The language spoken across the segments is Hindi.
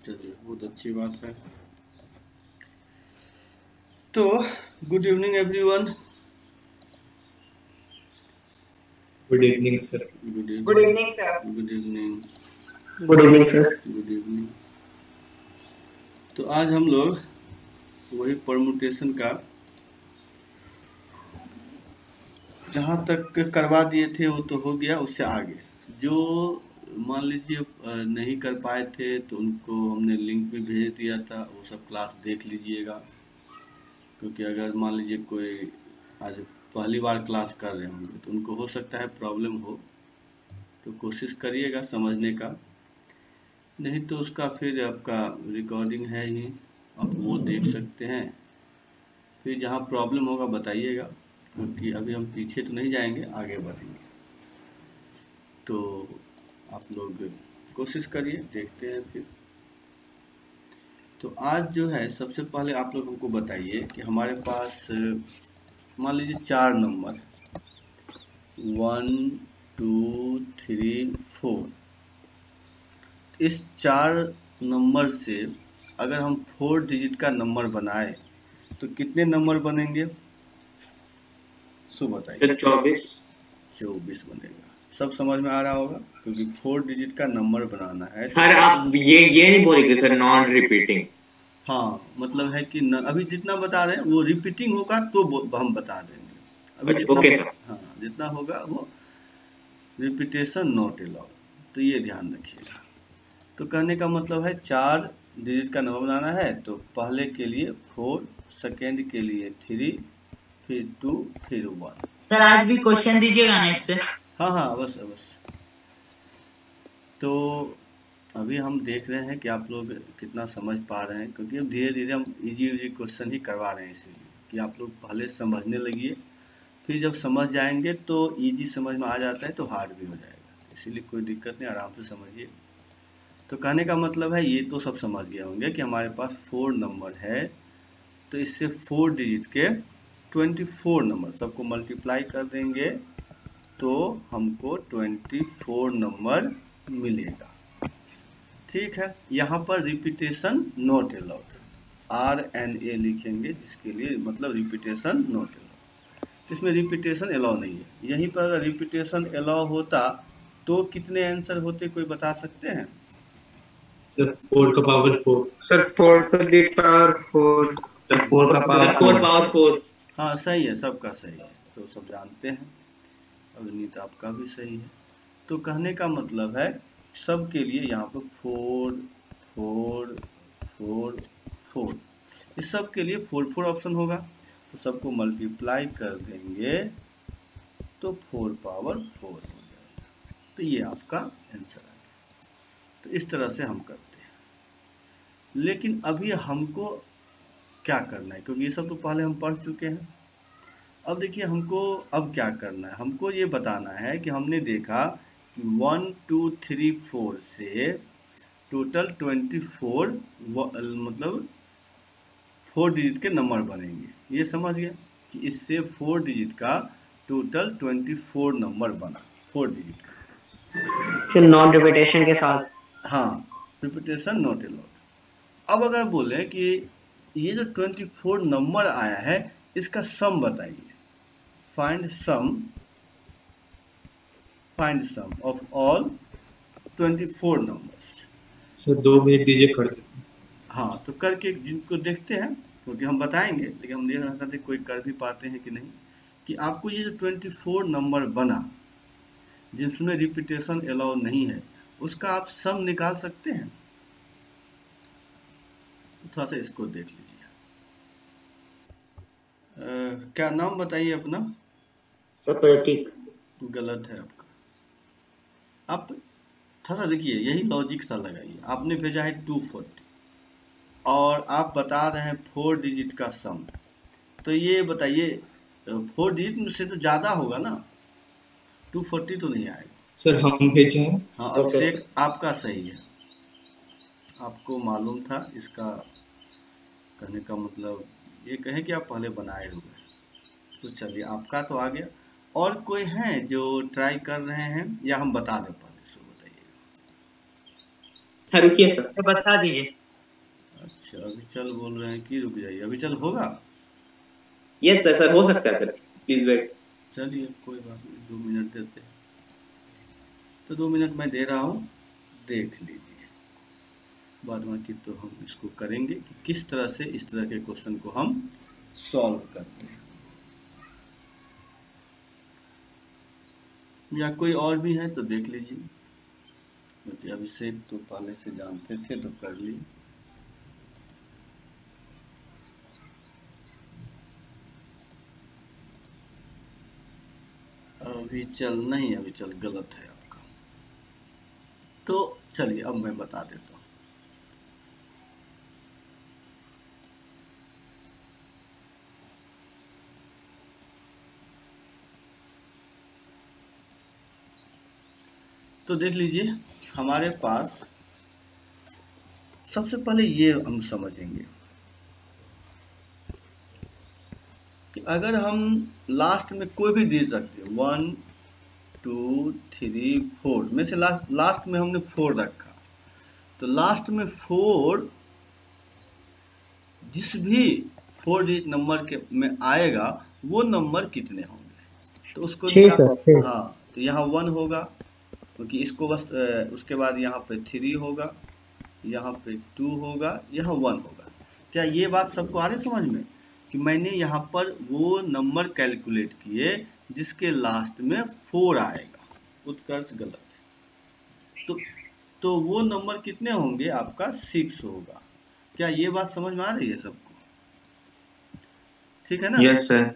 चलिए, बहुत अच्छी बात है। तो good evening everyone. Good evening sir. Good good evening. Evening sir. Good evening. Good evening sir. Good evening. तो आज हम लोग वही परमुटेशन का जहाँ तक करवा दिए थे वो तो हो गया, उससे आगे जो मान लीजिए नहीं कर पाए थे तो उनको हमने लिंक भी भेज दिया था, वो सब क्लास देख लीजिएगा। क्योंकि अगर मान लीजिए कोई आज पहली बार क्लास कर रहे होंगे तो उनको हो सकता है प्रॉब्लम हो, तो कोशिश करिएगा समझने का। नहीं तो उसका फिर आपका रिकॉर्डिंग है ही, आप वो देख सकते हैं। फिर जहाँ प्रॉब्लम होगा बताइएगा, क्योंकि अभी हम पीछे तो नहीं जाएंगे, आगे बढ़ेंगे। तो आप लोग कोशिश करिए, देखते हैं फिर। तो आज जो है सबसे पहले आप लोग हमको बताइए कि हमारे पास मान लीजिए 4 नंबर 1 2 3 4। इस 4 नंबर से अगर हम 4 डिजिट का नंबर बनाए तो कितने नंबर बनेंगे? सो बताइए। 24 बनेगा। सब समझ में आ रहा होगा, क्योंकि 4 डिजिट का नंबर बनाना है। सर आप ये नहीं बोलेंगे सर नॉन रिपीटिंग? हाँ, मतलब है कि अभी जितना बता रहे हैं वो रिपीटिंग होगा तो हम बता देंगे। अभी जितना ओके सर। हाँ, जितना होगा वो रिपीटेशन नॉट अलाउड, तो ये ध्यान रखिएगा। तो कहने का मतलब है 4 डिजिट का नंबर बनाना है, तो पहले के लिए 4, सेकेंड के लिए 3, फिर 2, फिर 1। सर आज भी क्वेश्चन दीजिएगा ना इस पे? हाँ, अवश्य अवश्य। तो अभी हम देख रहे हैं कि आप लोग कितना समझ पा रहे हैं, क्योंकि अब धीरे धीरे हम इजी क्वेश्चन ही करवा रहे हैं, इसीलिए कि आप लोग पहले समझने लगिए। फिर जब समझ जाएंगे तो इजी समझ में आ जाता है तो हार्ड भी हो जाएगा, इसीलिए कोई दिक्कत नहीं, आराम से समझिए। तो कहने का मतलब है ये तो सब समझ गए होंगे कि हमारे पास 4 नंबर है, तो इससे 4 डिजिट के 24 नंबर सबको मल्टीप्लाई कर देंगे तो हमको 24 नंबर मिलेगा। ठीक है, यहाँ पर रिपीटेशन नॉट अलाउड, RNA लिखेंगे, जिसके लिए मतलब रिपीटेशन नॉट अलाउड। इसमें रिपीटेशन अलाउ नहीं है। यहीं पर अगर रिपीटेशन अलाउ होता तो कितने आंसर होते, कोई बता सकते हैं? सर 4 का power 4। Sir 4 to the power 4। Sir 4 का पावर 4। हाँ सही है, सबका सही है, तो सब जानते हैं। अग्नित आपका भी सही है। तो कहने का मतलब है सबके लिए यहाँ पर 4 4 4 4, इस सब के लिए 4 ऑप्शन होगा, तो सबको मल्टीप्लाई कर देंगे तो 4 पावर 4 हो जाएगा। तो ये आपका आंसर आ गया। तो इस तरह से हम करते हैं। लेकिन अभी हमको क्या करना है, क्योंकि ये सब तो पहले हम पढ़ चुके हैं। अब देखिए हमको अब क्या करना है, हमको ये बताना है कि हमने देखा कि 1 2 3 4 से टोटल 24 मतलब 4 डिजिट के नंबर बनेंगे। ये समझ गए कि इससे 4 डिजिट का टोटल 24 नंबर बना, 4 डिजिट का नॉन रिपीटेशन के साथ। हाँ, रिपीटेशन नॉट अलाउड। अब अगर बोले कि ये जो 24 नंबर आया है इसका सम बताइए, find sum of all 24 numbers. Sir 2 minute दीजिए, कर देते हैं। हाँ, तो करके जिनको देखते हैं, क्योंकि हम बताएंगे, लेकिन हम देख रहे चाहते कोई कर भी पाते हैं कि नहीं। कि आपको ये जो 24 नंबर बना जिसमें रिपीटेशन अलाउ नहीं है, उसका आप सम निकाल सकते हैं। थोड़ा सा इसको देख लीजिए। क्या नाम बताइए अपना? सर प्रतीक। गलत है आपका। आप थोड़ा सा देखिए, यही लॉजिक सा लगाइए। आपने भेजा है 240 और आप बता रहे हैं 4 डिजिट का सम, तो ये बताइए 4 डिजिट से तो ज़्यादा होगा ना, 240 तो नहीं आएगा। सर हम भेजे हैं। हाँ, अभिषेक आपका सही है, आपको मालूम था इसका। कहने का मतलब ये कहें कि आप पहले बनाए हुए, तो चलिए आपका तो आ गया। और कोई हैं जो ट्राई कर रहे हैं या हम बता दें पहले? सो बताइए। हाँ रुकिए सर, बता दीजिए। अच्छा अविचल बोल रहे हैं कि रुक जाइए, अविचल होगा? यस सर, सर हो सकता है सर, प्लीज वेट। चलिए कोई बात नहीं, 2 मिनट देते हैं। तो 2 मिनट मैं दे रहा हूँ, देख लीजिए। बाद बाकी तो हम इसको करेंगे कि किस तरह से इस तरह के क्वेश्चन को हम सॉल्व करते हैं। या कोई और भी है तो देख लीजिए, क्योंकि अभिषेक तो पहले से जानते थे तो कर लिए। अविचल नहीं, अविचल गलत है आपका। तो चलिए अब मैं बता देता हूँ। तो देख लीजिए, हमारे पास सबसे पहले ये हम समझेंगे कि अगर हम लास्ट में कोई भी डिजिट रखते हैं, 1 2 3 4 में से लास्ट में हमने 4 रखा, तो लास्ट में 4 जिस भी 4 डिजिट नंबर के में आएगा वो नंबर कितने होंगे, तो उसको हाँ, तो यहाँ 1 होगा क्योंकि इसको बस उसके बाद यहाँ पे 3 होगा, यहाँ पे 2 होगा, यहाँ 1 होगा। क्या ये बात सबको आ रही समझ में कि मैंने यहाँ पर वो नंबर कैलकुलेट किए जिसके लास्ट में 4 आएगा? उत्कर्ष गलत। तो वो नंबर कितने होंगे? आपका 6 होगा। क्या ये बात समझ में आ रही है सबको? ठीक है ना? Yes sir.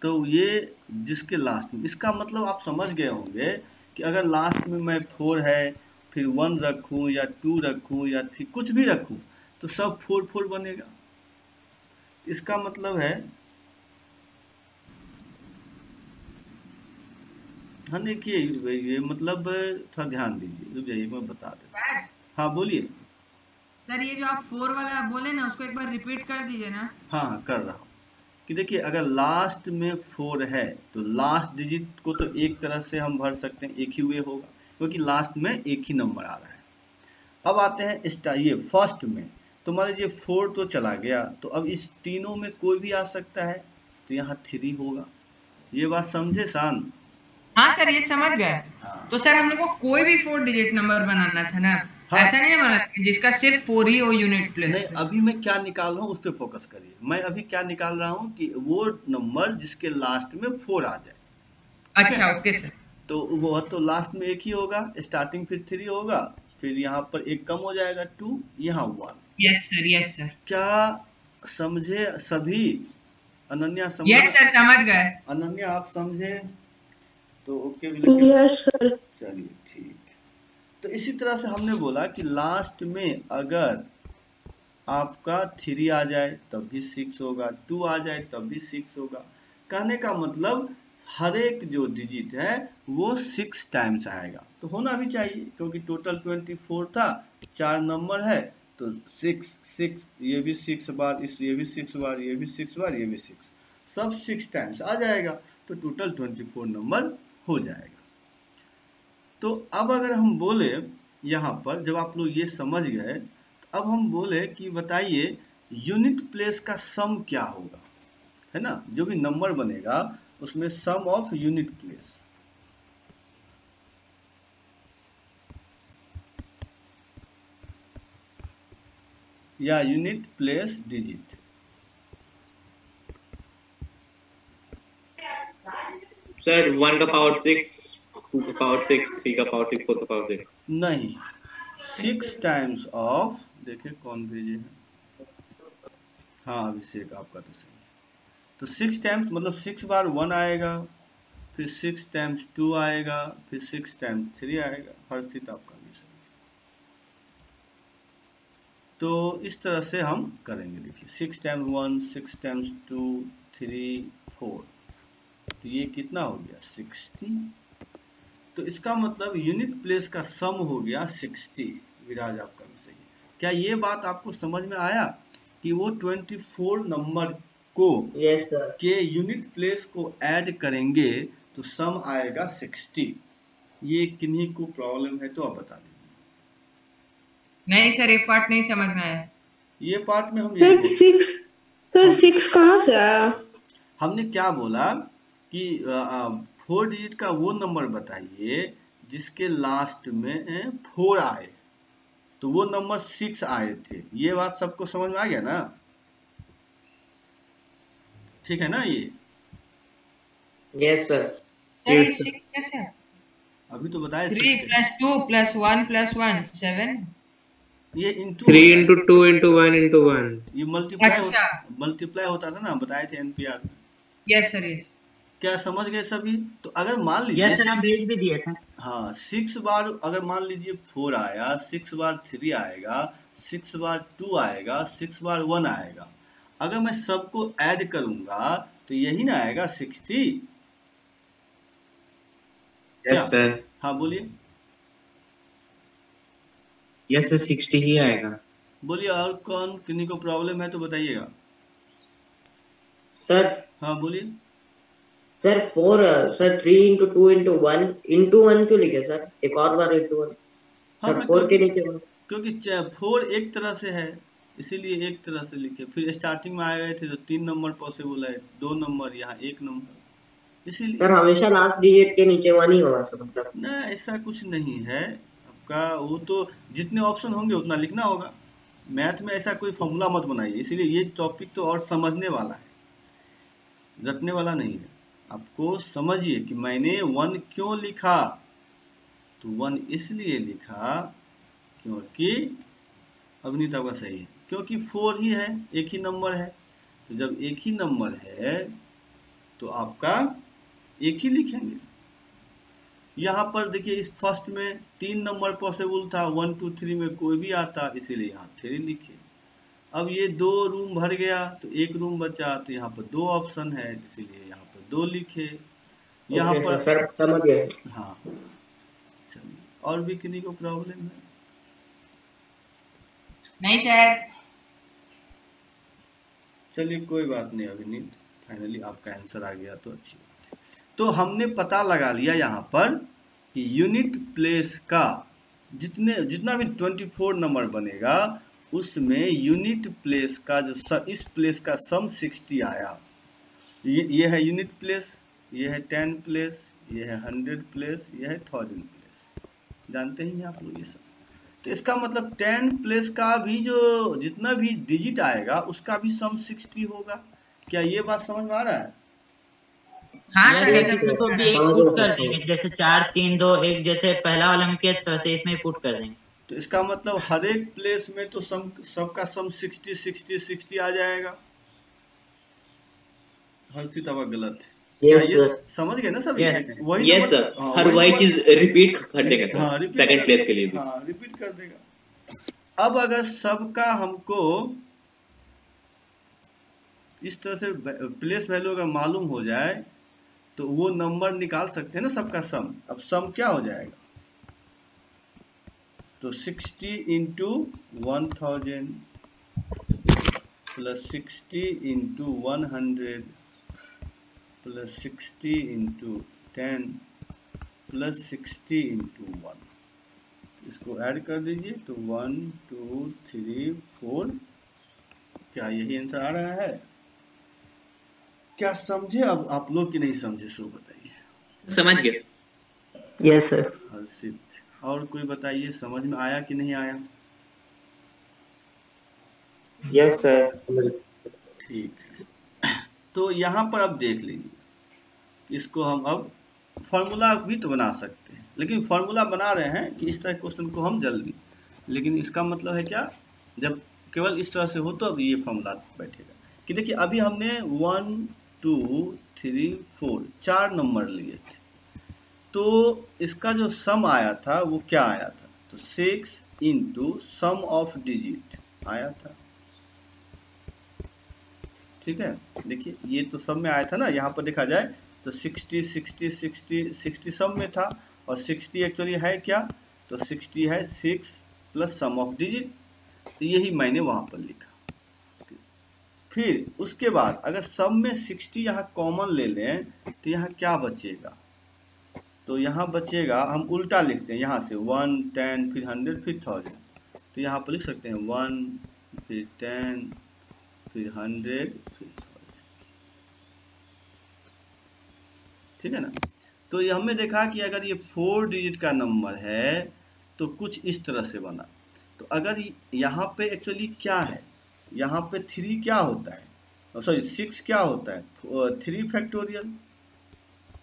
तो ये जिसके लास्ट में, इसका मतलब आप समझ गए होंगे कि अगर लास्ट में मैं 4 है फिर 1 रखूं या 2 रखूं या 3 कुछ भी रखूं तो सब 4 4 बनेगा। इसका मतलब है हाँ, देखिए ये मतलब थोड़ा ध्यान दीजिए, रुक जाइए मैं बता देता। हाँ बोलिए सर, ये जो आप 4 वाला बोले ना उसको एक बार रिपीट कर दीजिए ना। हाँ कर रहा हूँ कि देखिए अगर लास्ट में 4 है तो लास्ट डिजिट को तो एक तरह से हम भर सकते हैं, एक ही वे होगा क्योंकि लास्ट में एक ही नंबर आ रहा है। अब आते हैं ये फर्स्ट में, तो मान लीजिए 4 तो चला गया, तो अब इस तीनों में कोई भी आ सकता है, तो यहाँ 3 होगा। ये बात समझे शान? हाँ सर, ये समझ गए। हाँ। तो सर हम लोग को कोई भी 4 डिजिट नंबर बनाना था ना? हाँ। ऐसा नहीं बना जिसका सिर्फ 4 ही हो यूनिट प्लेस नहीं, अभी मैं क्या निकाल रहा हूँ उस पर फोकस करिए। मैं अभी क्या निकाल रहा हूँ कि वो नंबर जिसके लास्ट में 4 आ जाए। अच्छा ओके सर। तो वो तो लास्ट में एक ही होगा, स्टार्टिंग फिर 3 होगा, फिर यहाँ पर एक कम हो जाएगा 2, यहाँ 1। Yes sir, yes sir. क्या समझे सभी? अनन्या समझे? यस सर, समझ गए। अनन्या आप समझे तो ओके। Yes sir. चलिए ठीक। तो इसी तरह से हमने बोला कि लास्ट में अगर आपका 3 आ जाए तब भी 6 होगा, 2 आ जाए तब भी 6 होगा। कहने का मतलब हर एक जो डिजिट है वो 6 टाइम्स आएगा, तो होना भी चाहिए क्योंकि टोटल 24 था, 4 नंबर है तो 6 6, ये भी 6 बार, ये भी 6 बार, ये भी 6 बार, ये भी 6, सब 6 टाइम्स आ जाएगा, तो टोटल 24 नंबर हो जाएगा। तो अब अगर हम बोले यहाँ पर, जब आप लोग ये समझ गए, तो अब हम बोले कि बताइए यूनिट प्लेस का सम क्या होगा, है ना? जो भी नंबर बनेगा उसमें सम ऑफ यूनिट प्लेस। या यूनिट प्लेस डिजिट। सर 1 का पावर 6, 2 का पावर 6, 3 का पावर 6, 4 का पावर 6। नहीं, 6 टाइम्स ऑफ, देखिए कौन भेजे हैं, हाँ अभिषेक आपका तो सही। तो 6 टाइम्स मतलब 6 बार 1 आएगा, फिर 6 टाइम्स 2 आएगा, फिर 6 टाइम्स 3 आएगा। हर्षित आपका भी सही। तो इस तरह से हम करेंगे। देखिए 6 टाइम्स 1, 6 टाइम्स 2, 3, 4, तो ये कितना हो गया 60। तो इसका मतलब यूनिट प्लेस का सम हो गया 60। विराज आपका भी सही है। क्या ये बात आपको समझ में आया कि वो 24 नंबर को के यूनिट प्लेस को ऐड करेंगे तो सम आएगा 60। ये किन्हीं को प्रॉब्लम है तो आप बता दीजिए। नहीं सर, ये पार्ट नहीं समझ में आया। ये पार्ट में हम सर 6 सर 6 कहाँ से आया? हमने क्या बोला कि 4 डिजिट का वो नंबर बताइए जिसके लास्ट में 4 आए, तो वो नंबर 6 आए थे। ये बात सबको समझ में आ गया ना? ठीक है ना? ये यस सर। सर ये 6 कैसे है? अभी तो बताया 3 + 2 + 1 + 1 7। ये इंटू 3 into 2 into 1 into 1। ये अच्छा। मल्टीप्लाई होता था ना, बताए थे एनपीआर में। Yes sir, yes. क्या समझ गए सभी? तो अगर मान लीजिए यस सर, आप भेज भी दिए थे। हाँ, 6 बार अगर मान लीजिए 4 आया, 6 बार 3 आएगा, 6 बार 2 आएगा, 6 बार 1 आएगा। अगर मैं सबको ऐड करूंगा तो यही ना आएगा 60। Yes sir. हाँ बोलिए। यस सर 60 ही आएगा। बोलिए, और कौन किन्हीं को प्रॉब्लम है तो बताइएगा। सर हाँ बोलिए। Sir 4 sir 3 into 2 into 1 into 1 क्यों लिखे सर? एक और बार into 1 हाँ, सर 4 के नीचे 1। क्योंकि 4 एक तरह से है, इसीलिए एक तरह से लिखे। फिर स्टार्टिंग में आ गए थे तो 3 नंबर पॉसिबल है, 2 नंबर, यहाँ 1 नंबर, इसीलिए। सर हमेशा लास्ट डिजिट के नीचे 1 ही होगा सर, मतलब ना ऐसा कुछ नहीं है आपका। वो तो जितने ऑप्शन होंगे उतना लिखना होगा। मैथ में ऐसा कोई फॉर्मूला मत बनाइए। इसीलिए ये टॉपिक तो और समझने वाला है, रटने वाला नहीं है। आपको समझिए कि मैंने 1 क्यों लिखा। तो 1 इसलिए लिखा क्योंकि अभिनीत आपका सही है, क्योंकि 4 ही है, एक ही नंबर है। तो जब एक ही नंबर है तो आपका एक ही लिखेंगे। यहाँ पर देखिए, इस फर्स्ट में 3 नंबर पॉसिबल था, 1 2 3 में कोई भी आता, इसीलिए यहाँ 3 लिखे। अब ये 2 रूम भर गया तो 1 रूम बचा, तो यहाँ पर 2 ऑप्शन है, इसीलिए यहाँ पर 2 लिखे। यहाँ पर सर समझ गए। हाँ चलिए, और भी किन्हीं को प्रॉब्लम है? नहीं सर। चलिए कोई बात नहीं अभिनीत, फाइनली आपका आंसर आ गया तो अच्छी बात है। तो हमने पता लगा लिया यहाँ पर कि यूनिट प्लेस का जितना भी 24 नंबर बनेगा उसमें यूनिट प्लेस का जो इस प्लेस का सम 60 आया। ये है यूनिट प्लेस, ये है 10 प्लेस, ये है 100 प्लेस, ये है 1000 प्लेस। जानते ही हैं आप लोग ये सब। तो इसका मतलब 10 प्लेस का भी जो जितना भी डिजिट आएगा उसका भी सम 60 होगा। क्या ये बात समझ में आ रहा है? हाँ यस सर, ये सर, सब इसको भी एक पुट कर देंगे, जैसे 4 3 2 1 जैसे पहला वाला में किया वैसे इसमें पुट कर देंगे। तो इसका मतलब हर एक प्लेस में तो सबका सम 60 60 60 आ जाएगा। हर्षित अब गलत है। यस ये सर समझ गए ना सब? Yes, वही यस सर, हर वही चीज रिपीट कर देगा सर सेकंड प्लेस के लिए भी। हाँ रिपीट कर देगा। अब अगर सबका हमको इस तरह से प्लेस वैल्यू अगर मालूम हो जाए तो वो नंबर निकाल सकते हैं ना सबका सम। अब सम क्या हो जाएगा? तो 60 into 1000 plus 60 into 100 plus 60 into 10 plus 60 into 1। इसको ऐड कर दीजिए तो 1 2 3 4। क्या यही आंसर आ रहा है? क्या समझे अब आप लोग की नहीं समझे सो बताइए। समझ गए। Yes sir. हर्षित, और कोई बताइए समझ में आया कि नहीं आया? यस सर समझ। ठीक है, तो यहाँ पर अब देख लीजिए, इसको हम अब फार्मूला भी तो बना सकते हैं, लेकिन फार्मूला बना रहे हैं कि इस तरह क्वेश्चन को हम जल्दी, लेकिन इसका मतलब है क्या, जब केवल इस तरह से हो तो अब ये फार्मूला बैठेगा कि देखिए अभी हमने 1 2 3 4 4 नंबर लिए थे, तो इसका जो सम आया था वो क्या आया था? तो 6 इंटू सम ऑफ डिजिट आया था। ठीक है, देखिए ये तो सब में आया था ना। यहाँ पर देखा जाए तो 60 60 60 60 सब में था, और 60 एक्चुअली है क्या? तो 60 है 6 प्लस सम ऑफ डिजिट, तो यही मैंने वहाँ पर लिखा। फिर उसके बाद अगर सब में 60 यहाँ कॉमन ले लें तो यहाँ क्या बचेगा? तो यहाँ बचेगा, हम उल्टा लिखते हैं यहाँ से 1 10 फिर 100 फिर 1000, तो यहाँ पर लिख सकते हैं 1, फिर 10, फिर 100, फिर 1000। ठीक है ना। तो ये हमने देखा कि अगर ये 4 डिजिट का नंबर है तो कुछ इस तरह से बना। तो अगर यहाँ पे एक्चुअली क्या है, यहाँ पे 3 क्या होता है, सॉरी 6 क्या होता है, 3 फैक्टोरियल।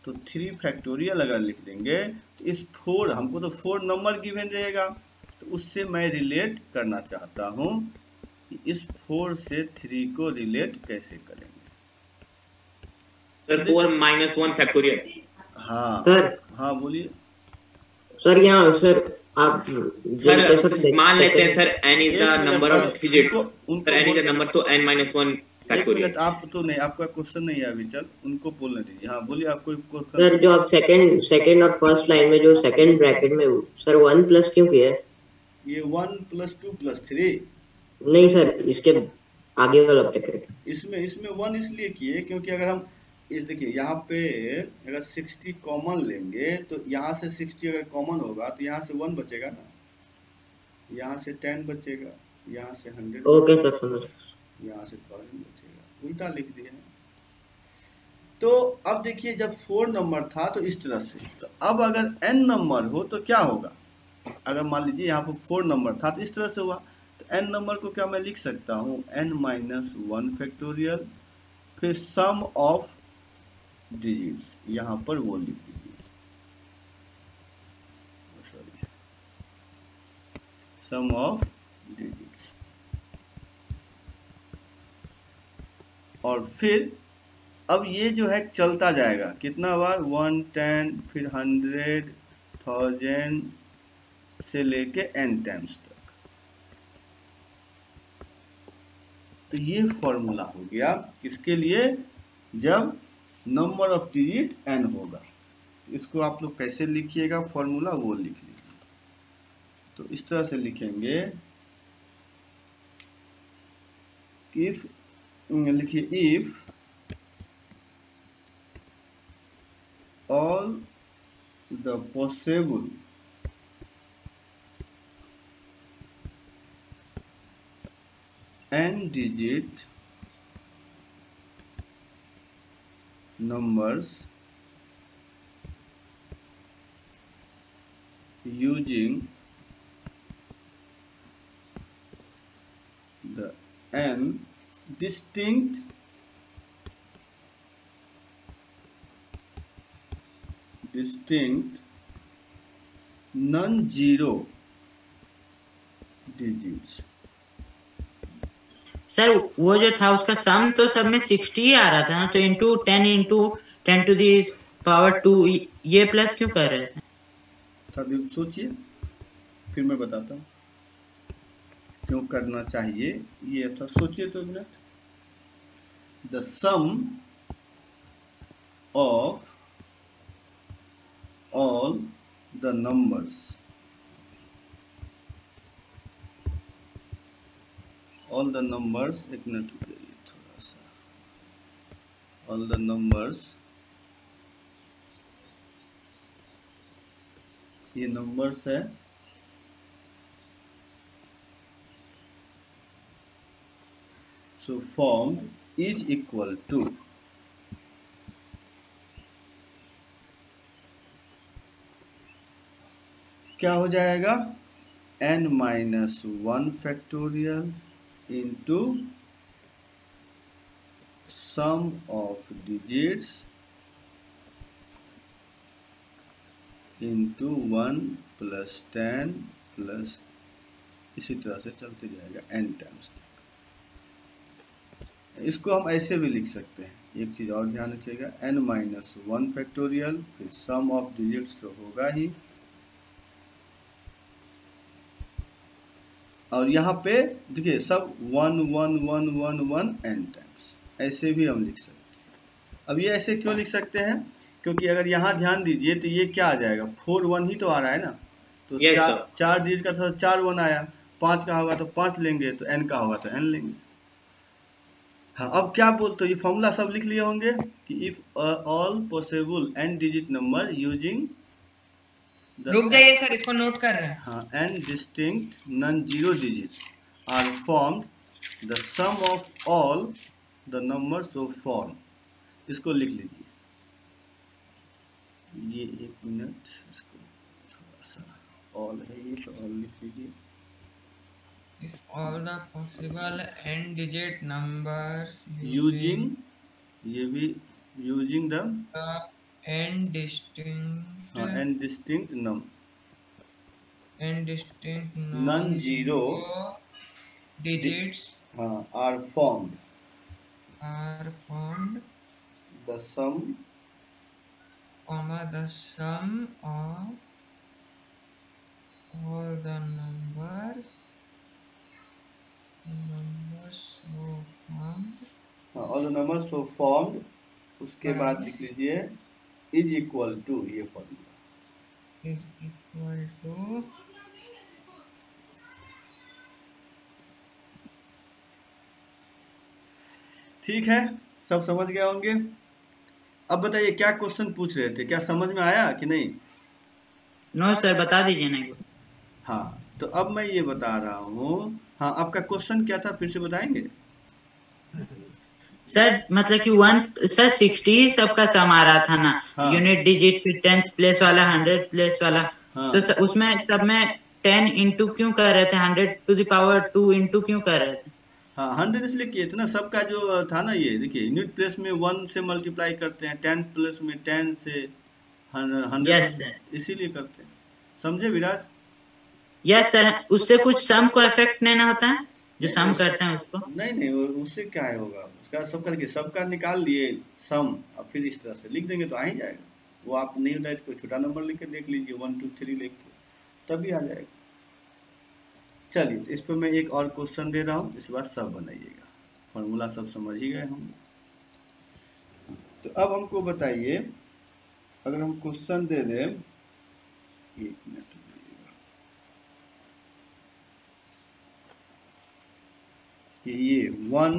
तो 3 फैक्टोरियल अगर लिख देंगे तो इस 4, हमको तो 4 नंबर गिवन रहेगा, तो उससे मैं रिलेट करना चाहता हूँ कि इस 4 से 3 को रिलेट कैसे करेंगे। Sir 4 - 1 factorial. हाँ सर हाँ बोलिए सर यहाँ सर आप सर मान लेते हैं सर n is the एक मिनट number of digit। उनको sir n is the number, तो n - 1 एक फैक्टोरियल। मिनट, आप तो नहीं, आपका क्वेश्चन नहीं है अभी, चल उनको बोलने दीजिए। हाँ बोलिए, आप कोई क्वेश्चन। सर जो आप सेकंड और फर्स्ट लाइन में जो सेकंड ब्रैकेट में सर 1 प्लस क्यों किया है? ये 1 + 2 + 3। नहीं सर, इसके आगे वाला ब्रैकेट। इसमें 1 इसलिए किए क्योंकि अगर हम इस देखिए यहाँ पे अगर 60 कॉमन लेंगे तो यहाँ से 60 अगर कॉमन होगा तो यहाँ से 1 बचेगा ना, यहाँ से 10 बचेगा, यहाँ से 100 ओके सर समझ। यहाँ से 1000 बचेगा, उल्टा लिख दिया है। तो अब देखिए जब 4 नंबर था तो इस तरह से, तो अब अगर n नंबर हो तो क्या होगा। अगर मान लीजिए यहाँ पर 4 नंबर था तो इस तरह से हुआ, तो n नंबर को क्या मैं लिख सकता हूँ, n - 1 फैक्टोरियल, फिर सम ऑफ डिजिट्स, यहाँ पर वो लिख दीजिए, सॉरी सम ऑफ डिजिट्स, और फिर अब ये जो है चलता जाएगा कितना बार, 1, 10, फिर 100, 1000 से लेके n टाइम्स तक। तो ये फॉर्मूला हो गया किसके लिए, जब नंबर ऑफ डिजिट n होगा। तो इसको आप लोग कैसे लिखिएगा फॉर्मूला, वो लिख लीजिए। तो इस तरह से लिखेंगे कि लिखिए if all the possible n-digit numbers using the n distinct non-zero digits। Sir वो जो था उसका सम तो सब में 60 ही आ रहा था ना, तो इंटू 10 टू दी पावर 2 ये प्लस क्यों कर रहे थे? थोड़ा सोचिए फिर मैं बताता हूँ क्यों करना चाहिए ये, था सोचिए तो minute. The sum of all the numbers एक मिनट थोड़ा सा, all the numbers, ये नंबर्स है so formed is equal to क्या हो जाएगा, n - 1 factorial into sum of digits into 1 + 10 plus इसी तरह से चलते जाएगा n टाइम्स तक। इसको हम ऐसे भी लिख सकते हैं, एक चीज़ और ध्यान रखिएगा, n - 1 फैक्टोरियल फिर सम ऑफ डिजिट्स तो होगा ही, और यहाँ पे देखिए सब 1 1 1 1 1 n टाइम्स, ऐसे भी हम लिख सकते हैं। अब ये ऐसे क्यों लिख सकते हैं, क्योंकि अगर यहाँ ध्यान दीजिए तो ये क्या आ जाएगा, 4 1 ही तो आ रहा है ना, तो चार डिजिट का था 4 1 आया, 5 का होगा तो 5 लेंगे, तो n का होगा तो n लेंगे। हाँ अब क्या बोलते हो, ये फॉर्मूला सब लिख लिए होंगे कि if all possible n digit number using रुक जाइए सर, इसको नोट कर रहे हैं। हाँ, n distinct non-zero digits are formed the sum of all the numbers so formed. इसको लिख लीजिए, ये 1 मिनट, इसको थोड़ा सा ऑल है ये, तो ऑल लिख लीजिए। If all the possible n digit numbers using, ये भी using the n distinct non-zero digits are formed the sum of all the numbers so formed, उसके बाद लिख लीजिए is equal to, ये फॉर्मूला is equal to ठीक है, सब समझ गए होंगे। अब बताइए क्या क्वेश्चन पूछ रहे थे, क्या समझ में आया कि नहीं? नो सर, बता दीजिए ना। हाँ, तो अब मैं ये बता रहा हूँ। हाँ, आपका क्वेश्चन क्या था, फिर से बताएंगे सर? मतलब कि 60 सबका सम आ रहा था ना। हाँ। यूनिट डिजिट, फिर 10th प्लेस वाला, 100 प्लेस वाला। हाँ। तो उसमें सब में 10 इंटू क्यों कर रहे थे? 100 टू द पावर 2 इंटू क्यों कर रहे थे? हाँ, 100 इसलिए किए थे ना, सबका जो था ना, ये देखिए यूनिट प्लेस में 1 से मल्टीप्लाई करते हैं, 10 प्लेस में 10 से 100 यस सर, इसीलिए करते हैं। समझे विराज? Yes sir. उससे कुछ सम को इफेक्ट नहीं ना होता है जो सम करते हैं उसको? नहीं, उससे क्या होगा, उसका सबका निकाल लिए सम, और फिर इस तरह से लिख देंगे तो आ ही जाएगा। वो आप नहीं होता है तो कोई छोटा नंबर लिख के देख लीजिए, 1 2 3 लिख के, तभी आ जाएगा। चलिए, इस पर मैं एक और क्वेश्चन दे रहा हूँ, इस बार सब बनाइएगा, फॉर्मूला सब समझ ही गए हम। तो अब हमको बताइए, अगर हम क्वेश्चन दे दें, 1 मिनट कि ये 1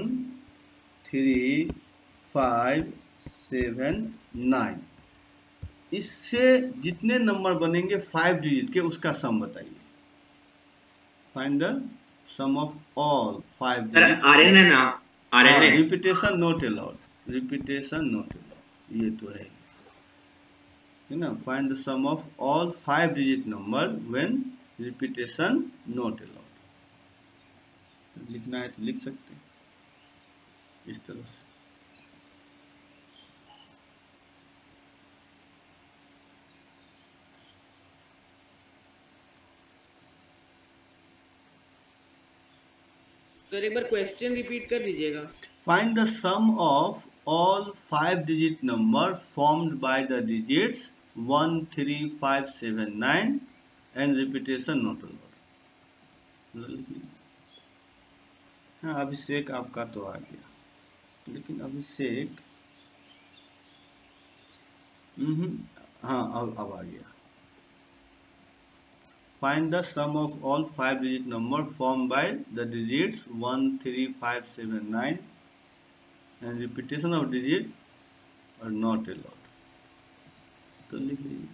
3 5 7 9, इससे जितने नंबर बनेंगे 5 डिजिट के, उसका सम बताइए। Find the sum of all 5 digit. RN है ना, RN है। रिपीटेशन नॉट अलाउड, ये तो है ना। Find the sum of all 5 digit number when repetition not allowed. लिखना है तो लिख सकते हैं इस तरह से। सर एक बार क्वेश्चन रिपीट कर दीजिएगा। Find the sum of all 5 digit number formed by the digits 1 3 5 7 9 and repetition not allowed. हाँ, अभिषेक आपका तो आ गया, लेकिन अभिषेक हाँ अब आ गया। Find the sum of all 5 digit number formed by the digits 1 3 5 7 9 and repetition of digit are not allowed। तो लिख लीजिए।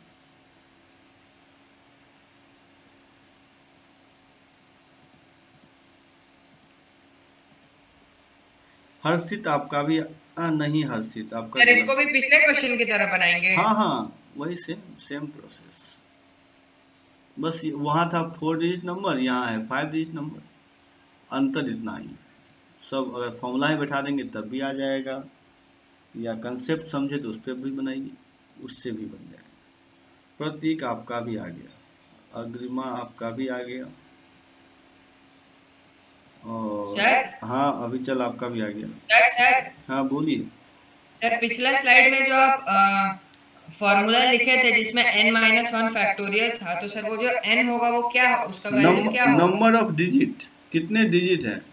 हर्षित आपका भी नहीं, हर्षित आपका सर इसको भी पिछले क्वेश्चन की तरह बनाएंगे। हाँ, वही सेम प्रोसेस, बस वहाँ था 4 डिजिट नंबर, यहाँ है 5 डिजिट नंबर, अंतर इतना ही। सब अगर फॉर्मूला ही बैठा देंगे तब भी आ जाएगा, या कंसेप्ट समझे तो उस पर भी बनाइए, उससे भी बन जाएगा। प्रतीक आपका भी आ गया, अग्रिमा आपका भी आ गया, और सर? हाँ, अभिचल आपका भी आ गया। सर हाँ बोलिए। सर, पिछला स्लाइड में जो आप फॉर्मूला लिखे थे जिसमें n-1 फैक्टोरियल था, तो सर वो जो n होगा वो क्या, उसका वैल्यू क्या होगा? नंबर ऑफ डिजिट, कितने डिजिट हैं।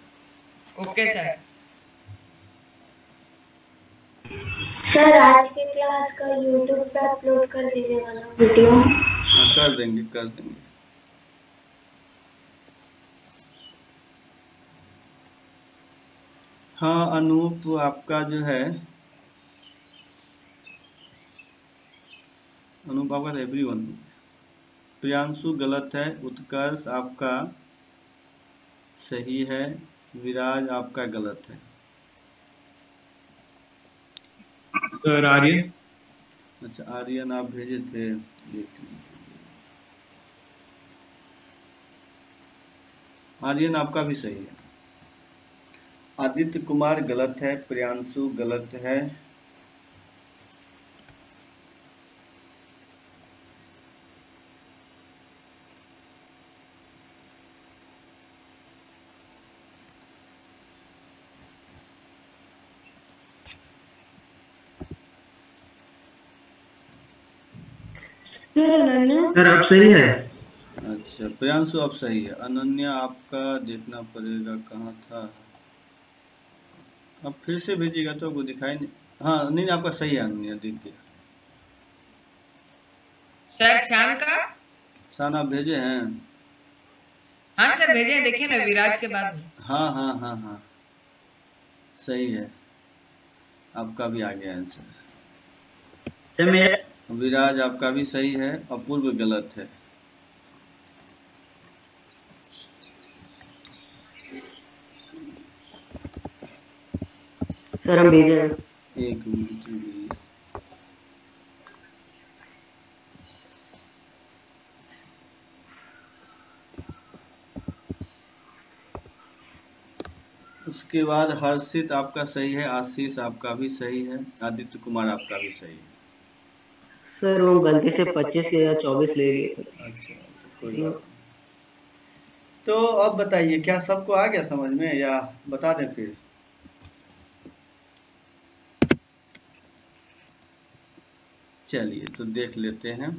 Okay sir. सर आज की क्लास का YouTube पे अपलोड कर दीजिएगा ना वीडियो। हाँ, कर देंगे। हाँ, अनूप आपका जो है, अनूप आपका एवरीवन। प्रियांशु गलत है, उत्कर्ष आपका सही है, विराज आपका गलत है। सर आर्यन। अच्छा आर्यन आप भेजे थे, आर्यन आपका भी सही है। आदित्य कुमार गलत है, प्रियांशु गलत है, सर आप सही है। अच्छा प्रियांशु आप सही है। अनन्या आपका देखना पड़ेगा कहाँ था, अब फिर से भेजिएगा तो आपको दिखाई नहीं। हाँ नहीं आपका सही है अनन्या, देख दिया। सर शान का, शान आप भेजे हैं? हाँ सर भेजे हैं, देखिए ना विराज के बाद। हाँ हाँ हाँ हाँ सही है, आपका भी आ गया आंसर। सर मेरा विराज आपका भी सही है, अपूर्व गलत है। सर हम भेजे हैं। एक मिनट रुकिए। उसके बाद हर्षित आपका सही है, आशीष आपका भी सही है, आदित्य कुमार आपका भी सही है। सर वो गलती से 25 के या 24 ले लिए। अच्छा कोई बात नहीं। तो अब बताइए क्या सबको आ गया समझ में या बता दें फिर? चलिए तो देख लेते हैं।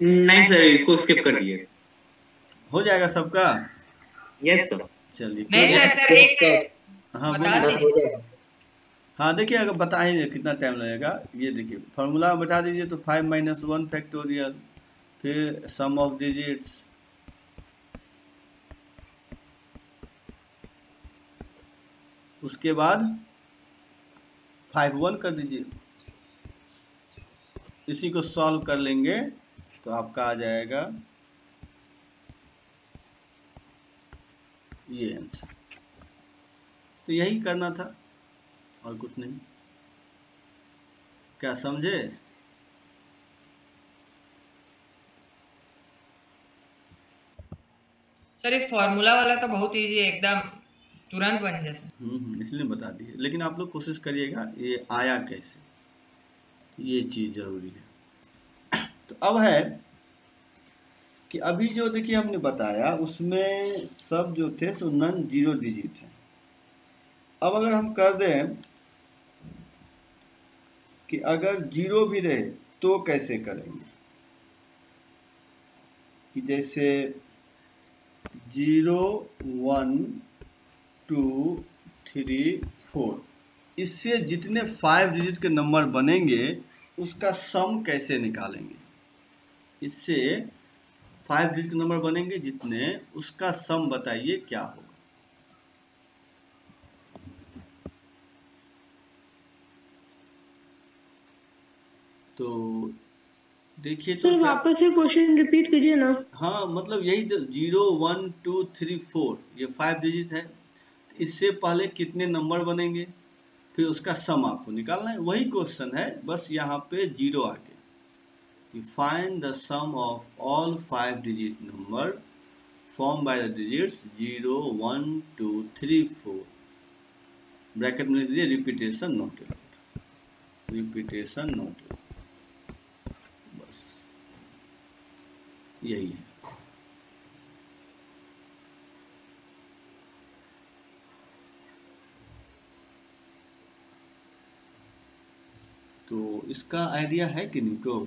नहीं सर इसको स्किप कर दिए। हो जाएगा सबका? Yes sir. चलिए नहीं सर एक हाँ बता बोलिए। दीजिए। हाँ देखिए अगर बता ही कितना टाइम लगेगा, ये देखिए फार्मूला बता दीजिए तो 5 - 1 फैक्टोरियल, फिर सम ऑफ डिजिट्स, उसके बाद 5 1 कर दीजिए। इसी को सॉल्व कर लेंगे तो आपका आ जाएगा ये आंसर। तो यही करना था और कुछ नहीं। क्या समझे? सर ये फॉर्मूला वाला तो बहुत इजी है, एकदम तुरंत बन जाता है। इसलिए बता दिए, लेकिन आप लोग कोशिश करिएगा ये आया कैसे, ये चीज़ जरूरी है। तो अब है कि अभी जो देखिए हमने बताया उसमें सब जो थे सो नॉन जीरो डिजिट है। अब अगर हम कर दें कि अगर जीरो भी रहे तो कैसे करेंगे, कि जैसे 0 1 2 3 4, इससे जितने 5 डिजिट के नंबर बनेंगे उसका सम कैसे निकालेंगे। इससे 5 डिजिट के नंबर बनेंगे जितने, उसका सम बताइए क्या होगा। तो देखिए सर वापस से क्वेश्चन रिपीट कीजिए ना। हाँ मतलब यही 0 1 2 3 4 ये 5 डिजिट है, इससे पहले कितने नंबर बनेंगे, फिर उसका सम आपको निकालना है। वही क्वेश्चन है, बस यहाँ पे जीरो आ गया। Find the sum of all 5 digit number form by the digits 0 1 2 3 4, bracket में दीजिए रिपीटेशन नोटेड, रिपीटेशन नोटेड, बस यही है। तो इसका आइडिया है कि नहीं को?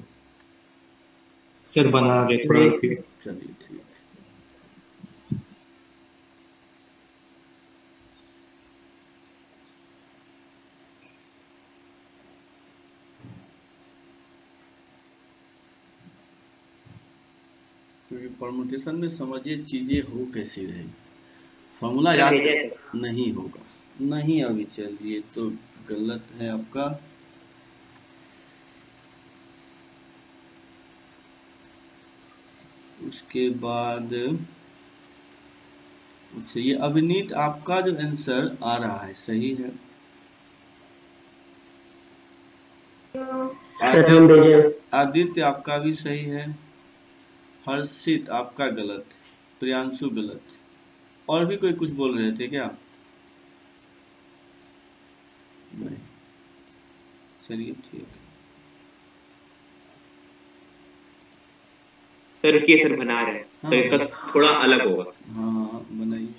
सर बना रहे थोड़ा रुकिए। चलिए ठीक। क्योंकि परमुटेशन में समझिए चीजें हो कैसी रहेगी, फॉर्मूला याद नहीं होगा। नहीं अभी चलिए तो गलत है आपका। उसके बाद अच्छा, ये अभिनीत आपका जो आंसर आ रहा है सही है। सर हम भेजे। आदित्य आपका भी सही है। हर्षित आपका गलत है। प्रियांशु गलत है। और भी कोई कुछ बोल रहे थे क्या? नहीं, चलिए ठीक है। सर रुकिए सर, बना रहे हैं सर, इसका थोड़ा अलग होगा। हाँ बनाइए।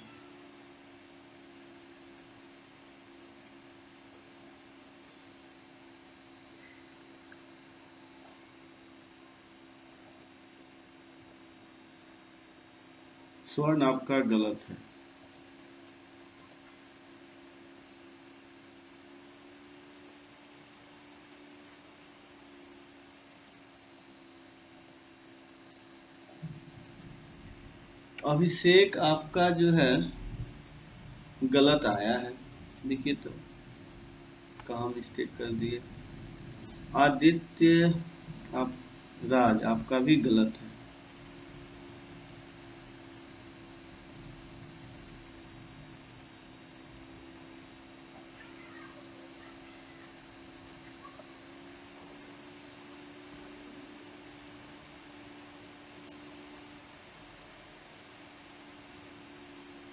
स्वर्ण आपका गलत है। अभिषेक आपका जो है गलत आया है। देखिए तो कहाँ मिस्टेक कर दिए। आदित्य आप राज आपका भी गलत है।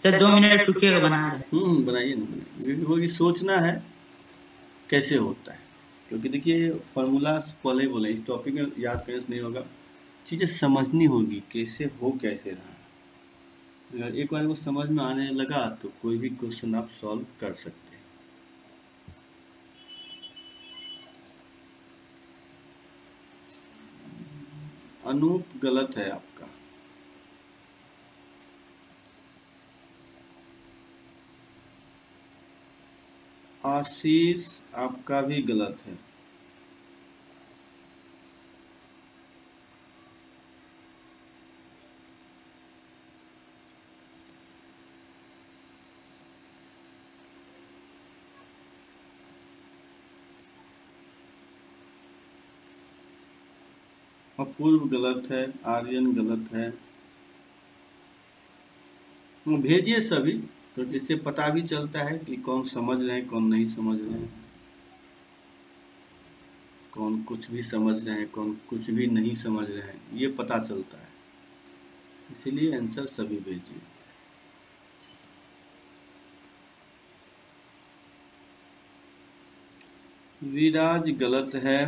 सर 2 मिनट रुकिएगा, बना रहे। बनाइए ना, बनाइए। वो कि सोचना है कैसे होता है, क्योंकि देखिए फार्मूला पहले ही बोले, इस टॉपिक में याद करने से नहीं होगा, चीज़ें समझनी होगी कैसे हो कैसे रहा। अगर एक बार वो समझ में आने लगा तो कोई भी क्वेश्चन आप सॉल्व कर सकते हैं। अनूप गलत है आपका। आशीष आपका भी गलत है। अपूर्व गलत है। आर्यन गलत है। भेजिए सभी, तो जिससे पता भी चलता है कि कौन समझ रहे हैं कौन नहीं समझ रहे हैं, कौन कुछ भी समझ रहे हैं कौन कुछ भी नहीं समझ रहे हैं, ये पता चलता है। इसीलिए आंसर सभी भेजिए। विराज गलत है।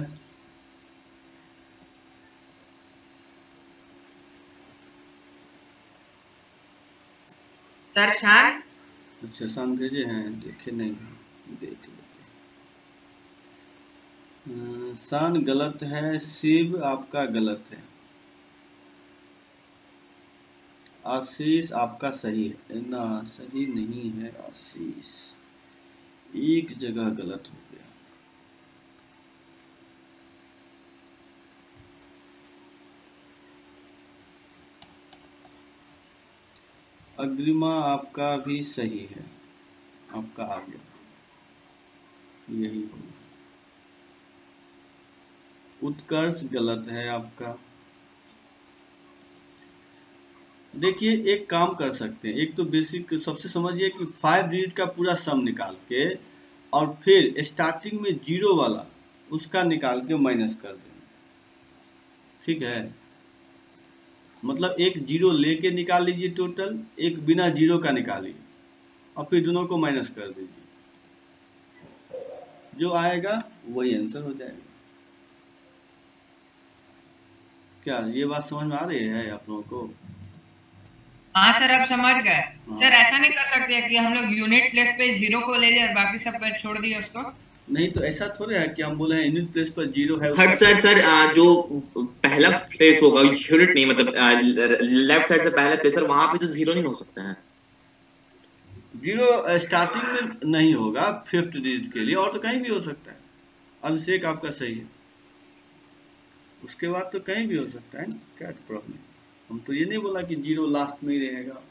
सर शान। अच्छा शान भेजे हैं, देखे नहीं, देख लेते। शान गलत है। शिव आपका गलत है। आशीष आपका सही है ना? सही नहीं है आशीष, एक जगह गलत हो गया। अग्रिमा आपका भी सही है, आपका आ गया, यही होगा। उत्कर्ष गलत है आपका। देखिए एक काम कर सकते हैं, एक तो बेसिक सबसे समझिए कि 5 डिजिट का पूरा सम निकाल के और फिर स्टार्टिंग में 0 वाला उसका निकाल के माइनस कर देंगे, ठीक है। मतलब एक 0 लेके निकाल लीजिए टोटल, एक बिना 0 का निकालिए और फिर दोनों को माइनस कर दीजिए, जो आएगा वही आंसर हो जाएगा। क्या ये बात समझ में आ रही है आप लोगों को? हाँ सर अब समझ गए। सर ऐसा नहीं कर सकते कि हम लोग यूनिट प्लेस पे 0 को ले लिया और बाकी सब पर छोड़ दिया उसको? नहीं तो ऐसा थोड़े है कि हम बोले यूनिट प्लेस पर 0 है। हट सर जो पहला प्लेस होगा यूनिट नहीं, मतलब लेफ्ट साइड से पहला प्लेस सर, वहां पे तो 0 नहीं हो सकता है। 0 स्टार्टिंग में नहीं होगा 5th डिजिट के लिए, और तो कहीं भी हो सकता है। अभिषेक आपका सही है, उसके बाद तो कहीं भी हो सकता है ना, क्या प्रॉब्लम। हम तो ये नहीं बोला कि 0 लास्ट में ही रहेगा।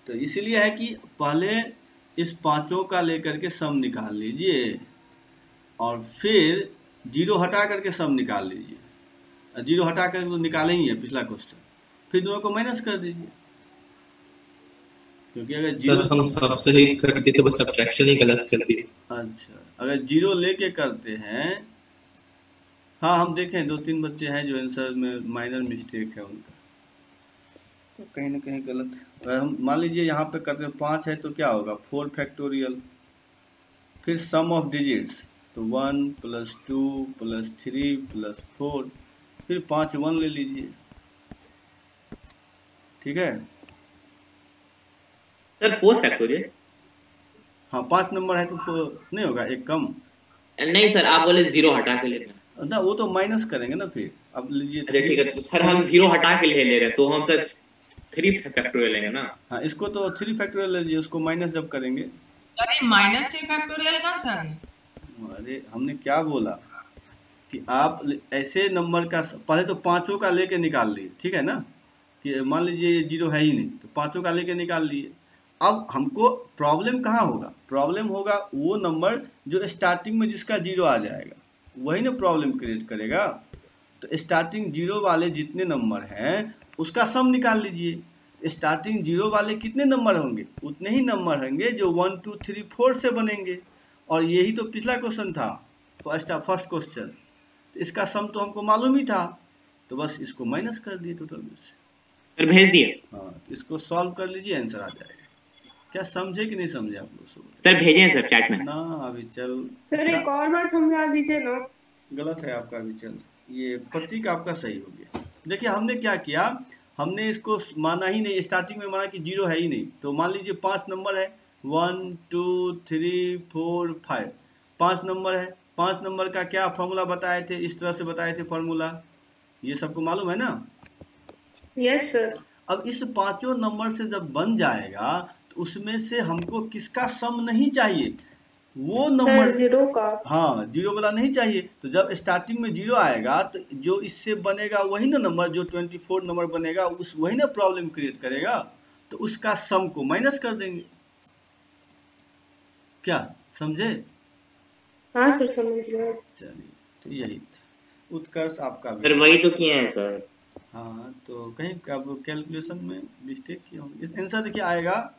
तो इसीलिए है कि पहले इस पांचों का लेकर के सम निकाल लीजिए और फिर 0 हटा करके सम निकाल लीजिए। 0 हटा करके तो निकाले ही है पिछला क्वेश्चन, फिर दोनों को माइनस कर दीजिए, क्योंकि अगर सर हम सब सही करते थे, बस सब्ट्रैक्शन ही गलत कर दी। अच्छा, अगर 0 लेके करते हैं, हाँ हम देखें 2-3 बच्चे हैं जो आंसर में माइनर मिस्टेक है उनका, तो कहीं ना कहीं गलत। अगर हम मान लीजिए यहाँ पे करते हैं 5 है तो क्या होगा 4 फैक्टोरियल, फिर सम ऑफ डिजिट्स तो 1 + 2 + 3 + 4, फिर 5 1 ले लीजिए, ठीक है सर 4 फैक्टोरियल। हाँ 5 नंबर है तो 4 नहीं होगा, एक कम नहीं सर, आप बोले 0 हटा के लेना ना, वो तो माइनस करेंगे ना फिर। अब लीजिए, अच्छा ठीक है, तो सर हम 0 हटा के ले रहे हैं तो हम सर 3 फैक्टोरियल लेंगे ना। हाँ इसको तो 3 फैक्टोरियल लीजिए, उसको माइनस जब करेंगे। अरे -3 फैक्टोरियल कहाँ से आ गए? अरे हमने क्या बोला कि आप ऐसे नंबर का पहले तो पांचों का लेके निकाल लिए, ठीक है ना, कि मान लीजिए ये 0 है ही नहीं तो पांचों का लेके निकाल लिए। अब हमको प्रॉब्लम कहाँ होगा, प्रॉब्लम होगा वो नंबर जो स्टार्टिंग में जिसका 0 आ जाएगा, वही ना प्रॉब्लम क्रिएट करेगा। तो स्टार्टिंग 0 वाले जितने नंबर हैं उसका सम निकाल लीजिए। स्टार्टिंग 0 वाले कितने नंबर होंगे, उतने ही नंबर होंगे जो 1 2 3 4 से बनेंगे, और यही तो पिछला क्वेश्चन था, फर्स्ट क्वेश्चन। तो इसका सम तो हमको मालूम ही था, तो बस इसको माइनस कर दिए टोटल में से, फिर भेज दिए। हाँ इसको सॉल्व कर लीजिए, आंसर आ जाएगा। क्या समझे कि नहीं समझे आप लोग? सर भेजें सर चैट में ना अभी चल सर एक और बार समझा दीजिए ना। गलत है आपका अभी चल, ये प्रतीक आपका सही हो गया। देखिए हमने क्या किया, हमने इसको माना ही नहीं, स्टार्टिंग में माना कि 0 है ही नहीं। तो मान लीजिए 5 नंबर है, 1 2 3 4 5, 5 नंबर है। 5 नंबर का क्या फॉर्मूला बताए थे, इस तरह से बताए थे फॉर्मूला, ये सबको मालूम है ना? Yes sir. अब इस पांचों नंबर से जब बन जाएगा तो उसमें से हमको किसका सम नहीं चाहिए, वो नंबर 0 का। हाँ 0 वाला नहीं चाहिए। तो जब स्टार्टिंग में 0 आएगा तो जो इससे बनेगा वही ना नंबर, जो 24 नंबर बनेगा उस वही ना प्रॉब्लम क्रिएट करेगा, तो उसका सम को माइनस कर देंगे। क्या समझे? हाँ सर समझ गए। चलिए तो यही था उत्कर्ष आपका सर, वही तो किए हैं सर। हाँ तो कहीं कब कैलकुलेशन में मिस्टेक किए होंगे। इस आंसर देखिए आएगा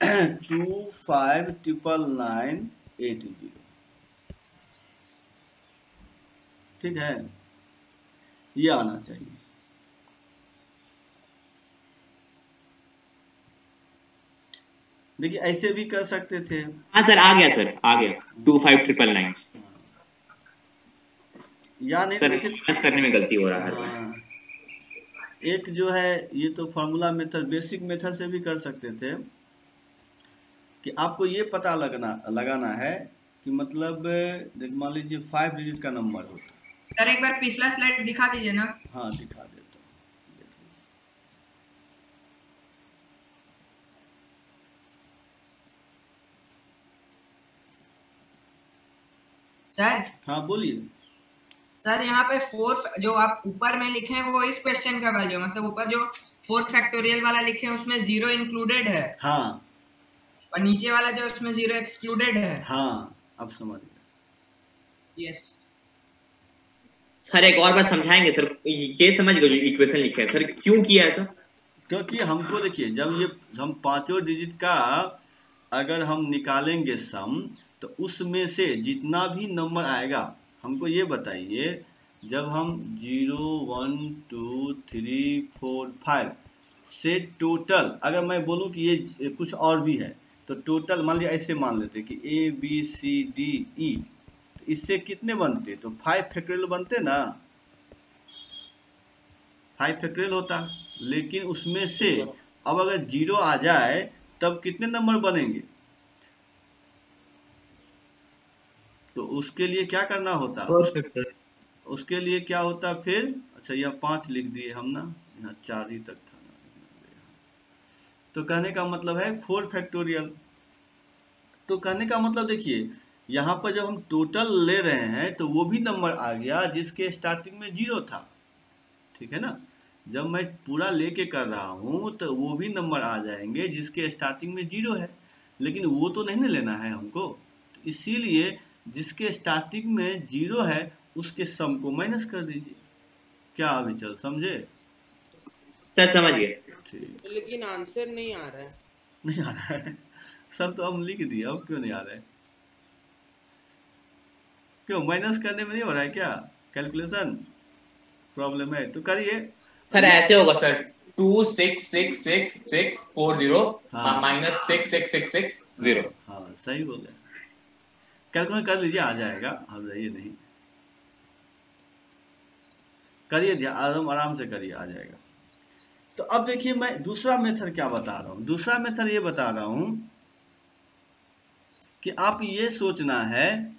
259980, ठीक है, ये आना चाहिए। देखिए ऐसे भी कर सकते थे। हाँ सर आ गया सर, आ गया 25999। या नहीं सर तो प्लस करने में गलती हो रहा है। हाँ, एक जो है ये तो फार्मूला मेथड, बेसिक मेथड से भी कर सकते थे कि आपको ये पता लगाना है कि मतलब देख मान लीजिए 5 डिजिट का नंबर होता है। सर एक बार पिछला स्लाइड दिखा दीजिए ना। हाँ दिखा देता हूँ, सर हाँ बोलिए। सर यहाँ पे 4 जो आप ऊपर में लिखे हैं वो इस क्वेश्चन का वैल्यू, मतलब ऊपर जो 4 फैक्टोरियल वाला लिखे हैं उसमें 0 इंक्लूडेड है, हाँ और नीचे वाला जो उसमें 0 एक्सक्लूडेड है। हाँ अब समझ गए। यस सर एक और बार समझाएंगे सर, ये समझ गए जो इक्वेशन लिखे हैं सर, क्यों किया ऐसा? क्योंकि हमको देखिए जब ये हम पांचों डिजिट का अगर हम निकालेंगे सम, तो उसमें से जितना भी नंबर आएगा, हमको ये बताइए जब हम 0 1 2 3 4 5 से टोटल अगर मैं बोलूं कि ये कुछ और भी है, तो टोटल मान लीजिए ऐसे मान लेते कि ABCDE, तो इससे कितने बनते, तो 5 फैक्टोरियल बनते ना, 5 फैक्टोरियल होता। लेकिन उसमें से अब अगर 0 आ जाए तब कितने नंबर बनेंगे, तो उसके लिए क्या करना होता, उसके लिए क्या होता फिर, अच्छा यह 5 लिख दिए हम ना, यहाँ 4 ही तक था ना, तो कहने का मतलब है 4 फैक्टोरियल। तो कहने का मतलब देखिए यहाँ पर जब हम टोटल ले रहे हैं तो वो भी नंबर आ गया जिसके स्टार्टिंग में 0 था, ठीक है ना। जब मैं पूरा लेके कर रहा हूँ तो वो भी नंबर आ जाएंगे जिसके स्टार्टिंग में 0 है, लेकिन वो तो नहीं ना लेना है हमको, तो इसीलिए जिसके स्टार्टिंग में 0 है उसके सम को माइनस कर दीजिए। क्या अभी चल समझे? सर समझ गए। ठीक, लेकिन आंसर नहीं आ रहा है। नहीं आ रहा है सर, तो हम लिख दिया, अब क्यों नहीं आ रहा है? क्यों माइनस करने में नहीं हो रहा है क्या? कैलकुलेशन प्रॉब्लम है तो करिए। सर ऐसे होगा सर, 266640 हाँ। माइनस 666660। हाँ सही बोले, कैलकुलेट कर लीजिए, आ जाएगा, आप जाइए नहीं, करिए आराम से करिए, आ जाएगा। तो अब देखिए मैं दूसरा मेथड क्या बता रहा हूँ। दूसरा मेथड ये बता रहा हूँ कि आप ये सोचना है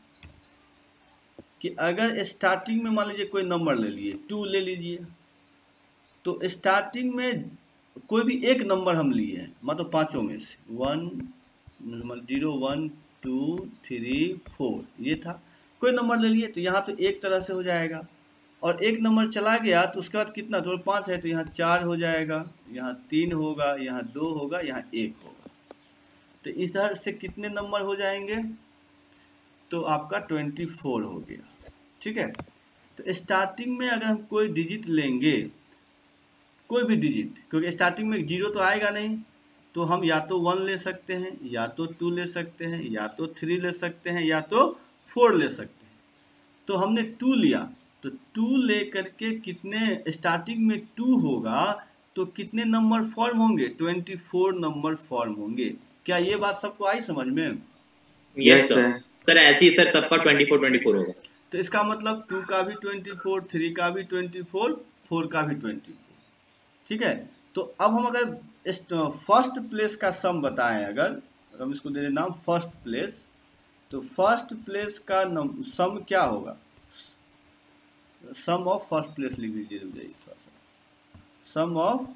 कि अगर स्टार्टिंग में मान लीजिए कोई नंबर ले लिए, 2 ले लीजिए, तो स्टार्टिंग में कोई भी एक नंबर हम लिए हैं, मतलब पांचों में से 1 0 1 2 3 4 ये था, कोई नंबर ले लिए, तो यहाँ तो एक तरह से हो जाएगा, और एक नंबर चला गया तो उसके बाद कितना, तो 5 है तो यहाँ 4 हो जाएगा, यहाँ 3 होगा, यहाँ 2 होगा, यहाँ 1 होगा। तो इस तरह से कितने नंबर हो जाएंगे, तो आपका 24 हो गया। ठीक है, तो स्टार्टिंग में अगर हम कोई डिजिट लेंगे, कोई भी डिजिट, क्योंकि स्टार्टिंग में 0 तो आएगा नहीं, तो हम या तो 1 ले सकते हैं, या तो 2 ले सकते हैं, या तो 3 ले सकते हैं, या तो 4 ले सकते हैं। तो हमने 2 लिया, तो 2 ले करके कितने, स्टार्टिंग में 2 होगा तो कितने नंबर फॉर्म होंगे, 24 नंबर फॉर्म होंगे। क्या ये बात सबको आई समझ में? Yes sir. सर ऐसे ही सर सबका 24 होगा। तो इसका मतलब 2 का भी 24, 3 का भी 24, 4 का भी 24। ठीक है, तो अब हम अगर फर्स्ट प्लेस का सम बताएं, अगर हम इसको दे दें नाम फर्स्ट प्लेस, तो फर्स्ट प्लेस का सम क्या होगा, सम ऑफ फर्स्ट प्लेस लिख लीजिए, थोड़ा सा, सम ऑफ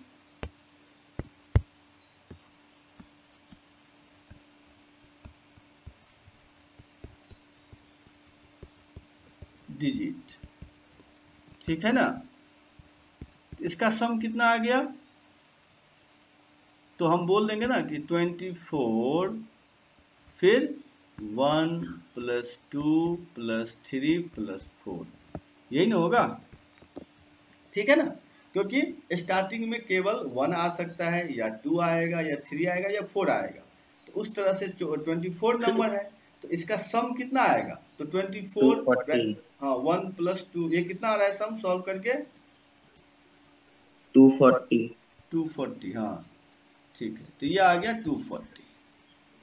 डिजिट। ठीक है ना, इसका सम कितना आ गया, तो हम बोल देंगे ना कि 24 फिर 1 + 2 + 3 + 4, यही ना होगा। ठीक है ना, क्योंकि स्टार्टिंग में केवल 1 आ सकता है, या 2 आएगा, या 3 आएगा, या 4 आएगा, तो उस तरह से 24 नंबर है, तो इसका सम कितना आएगा, तो 24 हाँ 1 + 2, ये कितना आ रहा है सम सॉल्व करके, 240। हाँ ठीक है, तो ये आ गया 240।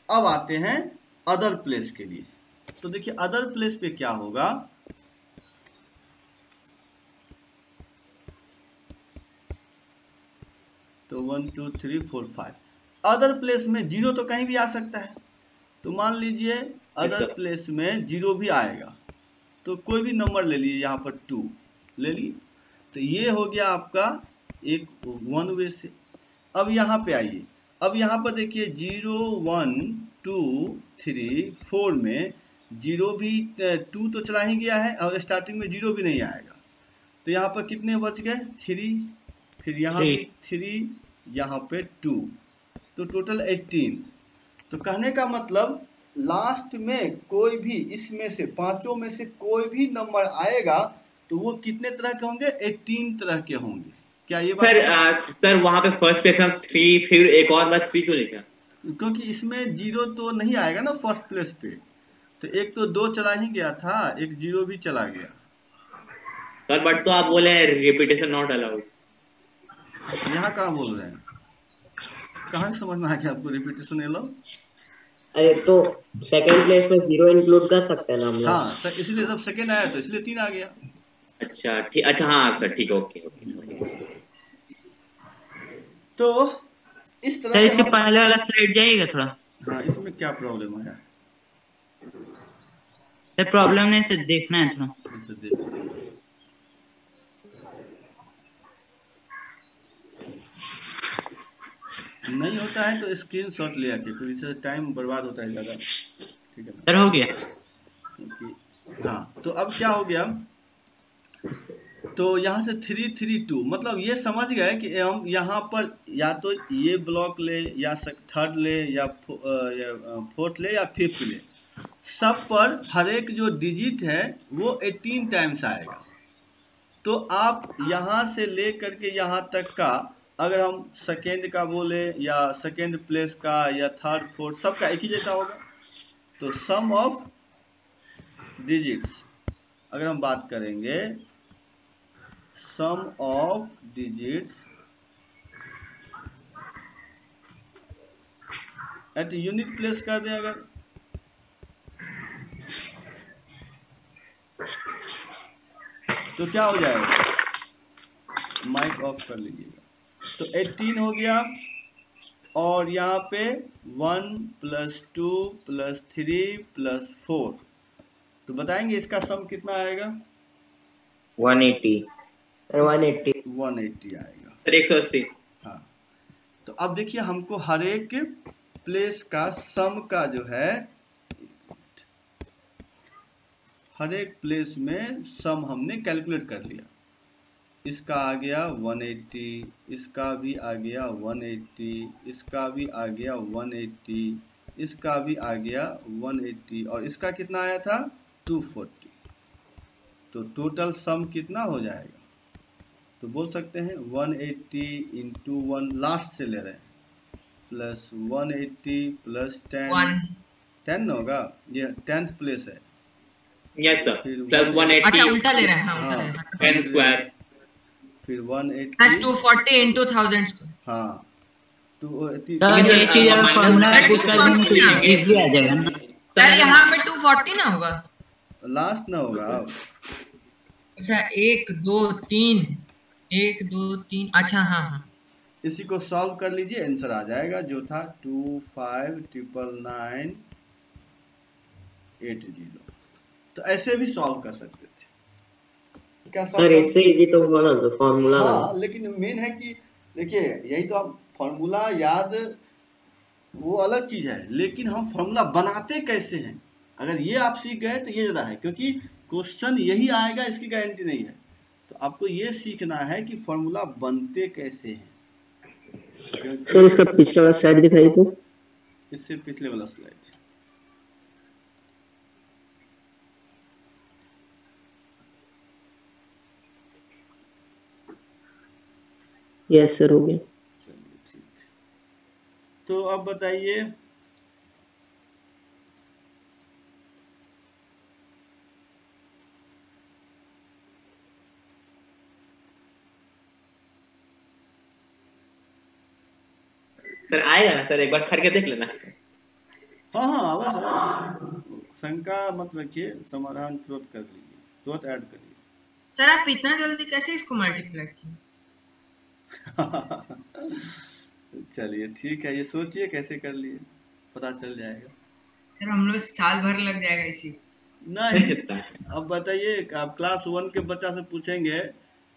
अब आते हैं अदर प्लेस के लिए। तो देखिए अदर प्लेस पे क्या होगा, तो 1 2 3 4 5, अदर प्लेस में 0 तो कहीं भी आ सकता है, तो मान लीजिए अदर प्लेस में 0 भी आएगा, तो कोई भी नंबर ले लीजिए, यहाँ पर 2 ले लिए, तो ये हो गया आपका एक 1 वे से। अब यहाँ पे आइए, अब यहाँ पर देखिए 0 1 2 3 4 में 0 भी 2 तो चला ही गया है, और स्टार्टिंग में 0 भी नहीं आएगा, तो यहाँ पर कितने बच गए, 3, फिर यहाँ भी 3, यहाँ पे 2, तो टोटल 18। तो कहने का मतलब लास्ट में कोई भी इसमें से पांचों में से कोई भी नंबर आएगा तो वो कितने तरह के होंगे, 18 तरह के होंगे। क्या ये बात सर वहाँ पे फर्स्ट प्लेस में 3, फिर एक और बात 3 क्यों लिखा, क्योंकि इसमें 0 तो नहीं आएगा ना फर्स्ट प्लेस पे, तो एक तो 2 चला ही गया था, एक 0 भी चला गया सर, बट तो आप बोले रिपीटेशन नॉट अलाउड, यहाँ कहाँ बोल रहे हैं, कहाँ समझ में आ गया आपको रिपीटेशन अलाउड? अरे तो सेकंड प्लेस में 0 इंक्लूड कर सकते हैं ना हम लोग। हाँ सर, इसलिए जब सेकंड आया तो इसलिए 3 आ गया। अच्छा ठीक, अच्छा हाँ सर ठीक, ओके। तो इस तरह सर इसके पहले वाला स्लाइड जाइएगा थोड़ा। हाँ, इसमें क्या प्रॉब्लम है सर, प्रॉब्लम नहीं सर, देखना है थोड़ा। अच्छा देख, नहीं होता है तो स्क्रीनशॉट ले आके, क्योंकि इससे टाइम बर्बाद होता है ज़्यादा। ठीक है सर, हो गया। हाँ, तो अब क्या हो गया, तो यहाँ से 3 3 2, मतलब ये समझ गए कि हम यहाँ पर या तो ये ब्लॉक ले, या थर्ड ले, या फोर्थ ले, या फिफ्थ ले, सब पर हर एक जो डिजिट है वो 18 टाइम्स आएगा। तो आप यहाँ से ले करके यहाँ तक का अगर हम सेकेंड का बोले या सेकेंड प्लेस का या थर्ड फोर्थ सबका एक ही जैसा होगा। तो सम ऑफ डिजिट्स अगर हम बात करेंगे, sum of digits at unit place कर दें अगर, तो क्या हो जाएगा, माइक ऑफ कर लीजिएगा। तो 18 हो गया और यहाँ पे 1 + 2 + 3 + 4, तो बताएंगे इसका सम कितना आएगा? 180 आएगा सर 180। हाँ, तो अब देखिए हमको हर एक प्लेस का सम का जो है, हर एक प्लेस में सम हमने कैलकुलेट कर लिया। इसका आ गया 180, इसका भी आ गया 180, इसका भी आ गया 180, इसका भी आ गया 180 और इसका कितना आया था 240। तो टोटल सम कितना हो जाएगा? तो बोल सकते हैं 180 × 1 लास्ट से ले रहे हैं प्लस 180 + 10 ना होगा, ये 10th प्लेस है। Yes sir, plus 180। अच्छा उल्टा ले रहे हैं, हाँ उल्टा ले रहे हैं। 10 स्क्वायर फिर 180 प्लस 240 × 1000 स्क्वायर। हाँ, सर ये चीज अगर फॉर्मूला पुट कर देंगे तो इजीली आ जाएगा ना सर। यहाँ पे 240 ना होगा, लास्ट ना होगा। अच्छा 1 2 3 1 2 3, अच्छा हाँ हाँ। इसी को सॉल्व कर लीजिए, आंसर आ जाएगा जो था 259980। तो ऐसे भी सॉल्व कर सकते थे क्या सर? इससे इजी तो हुआ ना, तो फॉर्मूला हाँ, था। लेकिन मेन है कि देखिए यही तो, आप फॉर्मूला याद वो अलग चीज है, लेकिन हम फॉर्मूला बनाते कैसे हैं अगर ये आप सीख गए तो ये ज़्यादा है, क्योंकि क्वेश्चन यही आएगा इसकी गारंटी नहीं है। तो आपको ये सीखना है कि फॉर्मूला बनते कैसे हैं। सर इसका पिछला वाला स्लाइड दिखाइए तो। इससे पिछले वाला स्लाइड, यस सर हो गया। चलिए ठीक। तो अब बताइए सर आएगा ना सर, एक बार करके देख लेना। हाँ हाँ अवश्य, शंका मत रखिए, समाधान तुरंत कर लीजिए, तुरंत ऐड करिए। सर आप इतना जल्दी कैसे इसको मल्टीप्लाई किए? चलिए ठीक है, ये सोचिए कैसे कर लिए, पता चल जाएगा। सर हम लोग साल भर लग जाएगा इसी। नहीं अब बताइए, आप क्लास 1 के बच्चा से पूछेंगे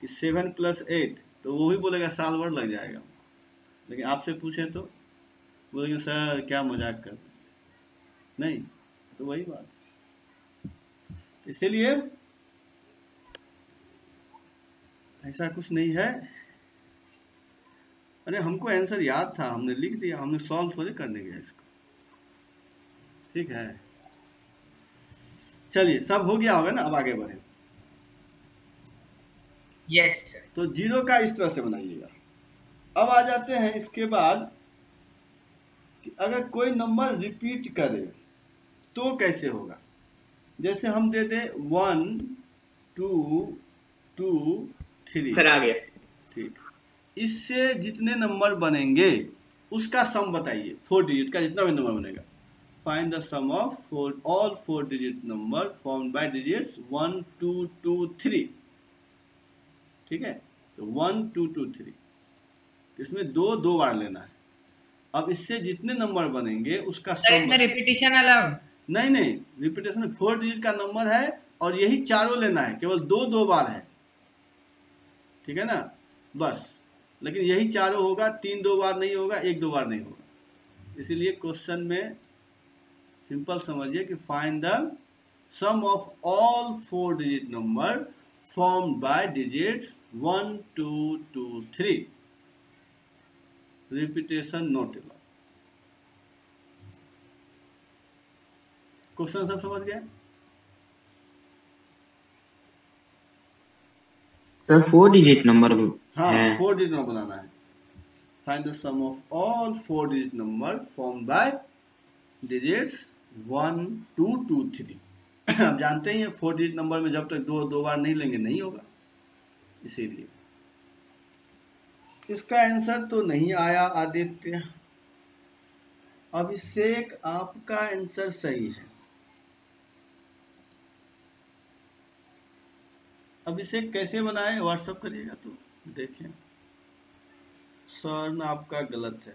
कि 7 + 8, तो वो ही बोलेगा साल भर लग जाएगा। लेकिन आपसे पूछें तो बोलेंगे सर क्या मजाक कर, नहीं तो वही बात। इसीलिए ऐसा कुछ नहीं है। अरे हमको आंसर याद था, हमने लिख दिया, हमने सॉल्व थोड़े करने गया इसको, ठीक है। चलिए सब हो गया होगा ना, अब आगे बढ़े। Yes sir. तो 0 का इस तरह से बनाइएगा। अब आ जाते हैं इसके बाद कि अगर कोई नंबर रिपीट करे तो कैसे होगा। जैसे हम दे दे 1 2 2 3, सर आ गया। ठीक। इससे जितने नंबर बनेंगे उसका सम बताइए, 4 डिजिट का जितना भी नंबर बनेगा। Find the sum of all 4 digit number formed by digits 1 2 2 3, ठीक है। तो 1 2 2 3, इसमें 2 बार लेना है। अब इससे जितने नंबर बनेंगे उसका सर इसमें रिपीटिशन अलाउड? नहीं, रिपीटेशन में 4 डिजिट का नंबर है और यही चारों लेना है, केवल 2 बार है, ठीक है ना, बस। लेकिन यही चारों होगा, 3 2 बार नहीं होगा, 1 2 बार नहीं होगा। इसीलिए क्वेश्चन में सिंपल समझिए कि find the sum of all 4 digit number formed by digits 1 2 2 3, repetition not allowed. Question सब समझ गए? सर 4 डिजिट नंबर हाँ है। 4 डिजिट नंबर बनाना है। Find the sum of all 4 digit number form by digits 1 2 2 3। अब जानते ही हैं 4 डिजिट नंबर में जब तक दो बार नहीं लेंगे नहीं होगा, इसीलिए इसका आंसर तो नहीं आया आदित्य। अभिषेक आपका आंसर सही है। अभिषेक कैसे बनाए व्हाट्सएप करिएगा तो देखें। सर आपका गलत है।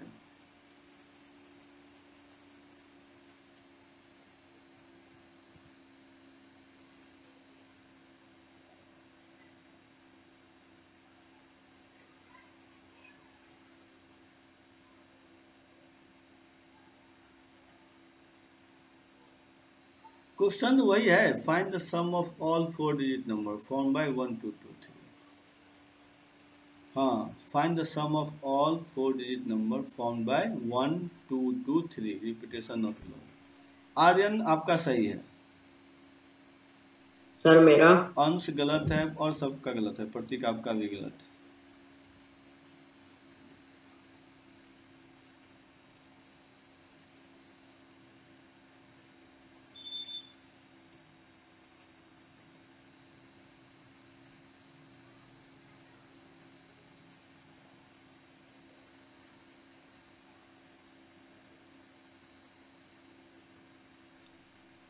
क्वेश्चन वही है, find the sum of all 4 digit number form by 1 2 2 3। हाँ, find the sum of all 4 digit number form by 1 2 2 3। Repetition not allowed. Aryan आपका सही है। सर मेरा अंश गलत है और सबका गलत है। प्रतीक आपका भी गलत है।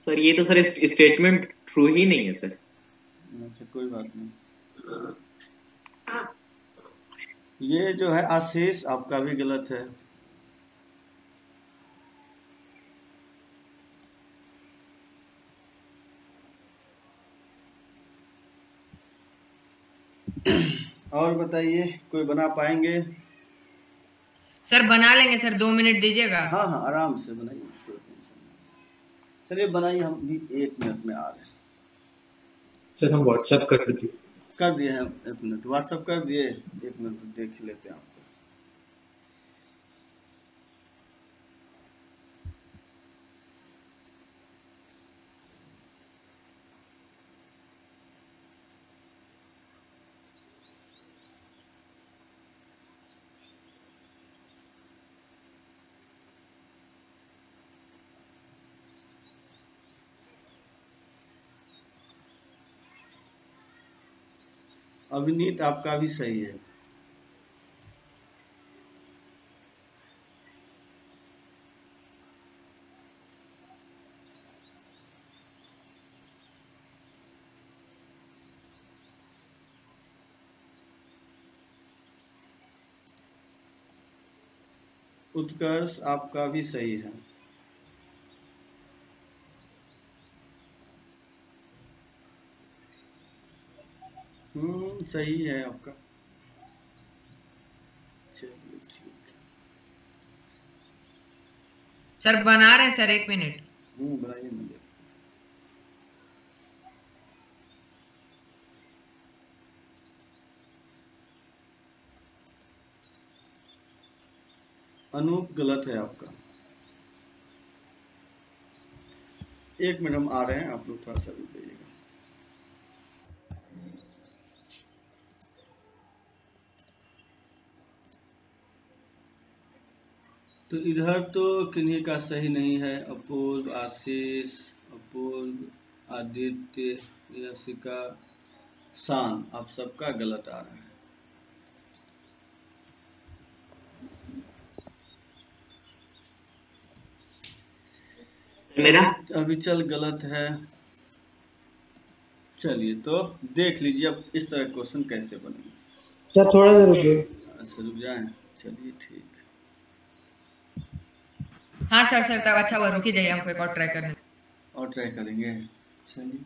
सर ये तो सर स्टेटमेंट ट्रू ही नहीं है सर। अच्छा कोई बात नहीं। ये जो है आशीष आपका भी गलत है। और बताइए कोई बना पाएंगे? सर बना लेंगे सर, 2 मिनट दीजिएगा। हाँ हाँ आराम से बनाइए, कोई टेंशन नहीं। चलिए बनाइए, हम भी 1 मिनट में आ रहे हैं। सर हम व्हाट्सएप कर दिए। कर दिए हैं, 1 मिनट व्हाट्सएप कर दिए। 1 मिनट देख लेते हैं आपको। अभिनीत आपका भी सही है। उत्कर्ष आपका भी सही है। सही है आपका। चलिए ठीक है सर बना रहे हैं सर, 1 मिनट। बनाइए ना। अनूप गलत है आपका। 1 मिनट हम आ रहे हैं, आप लोग थोड़ा सा रुक जाइएगा। तो इधर तो किन्हीं का सही नहीं है। अपूर्व, आशीष, अपूर्व, आदित्य, यशिका, शान, आप सबका गलत आ रहा है। मेरा अविचल गलत है। चलिए तो देख लीजिए अब इस तरह क्वेश्चन कैसे बनेंगे। सर थोड़ा सा रुकिए। अच्छा रुक जाएं, चलिए ठीक। हाँ सर सर तब अच्छा हुआ, रुक ही जाइए, हमको एक और ट्राई करने। और ट्राई करेंगे। चलिए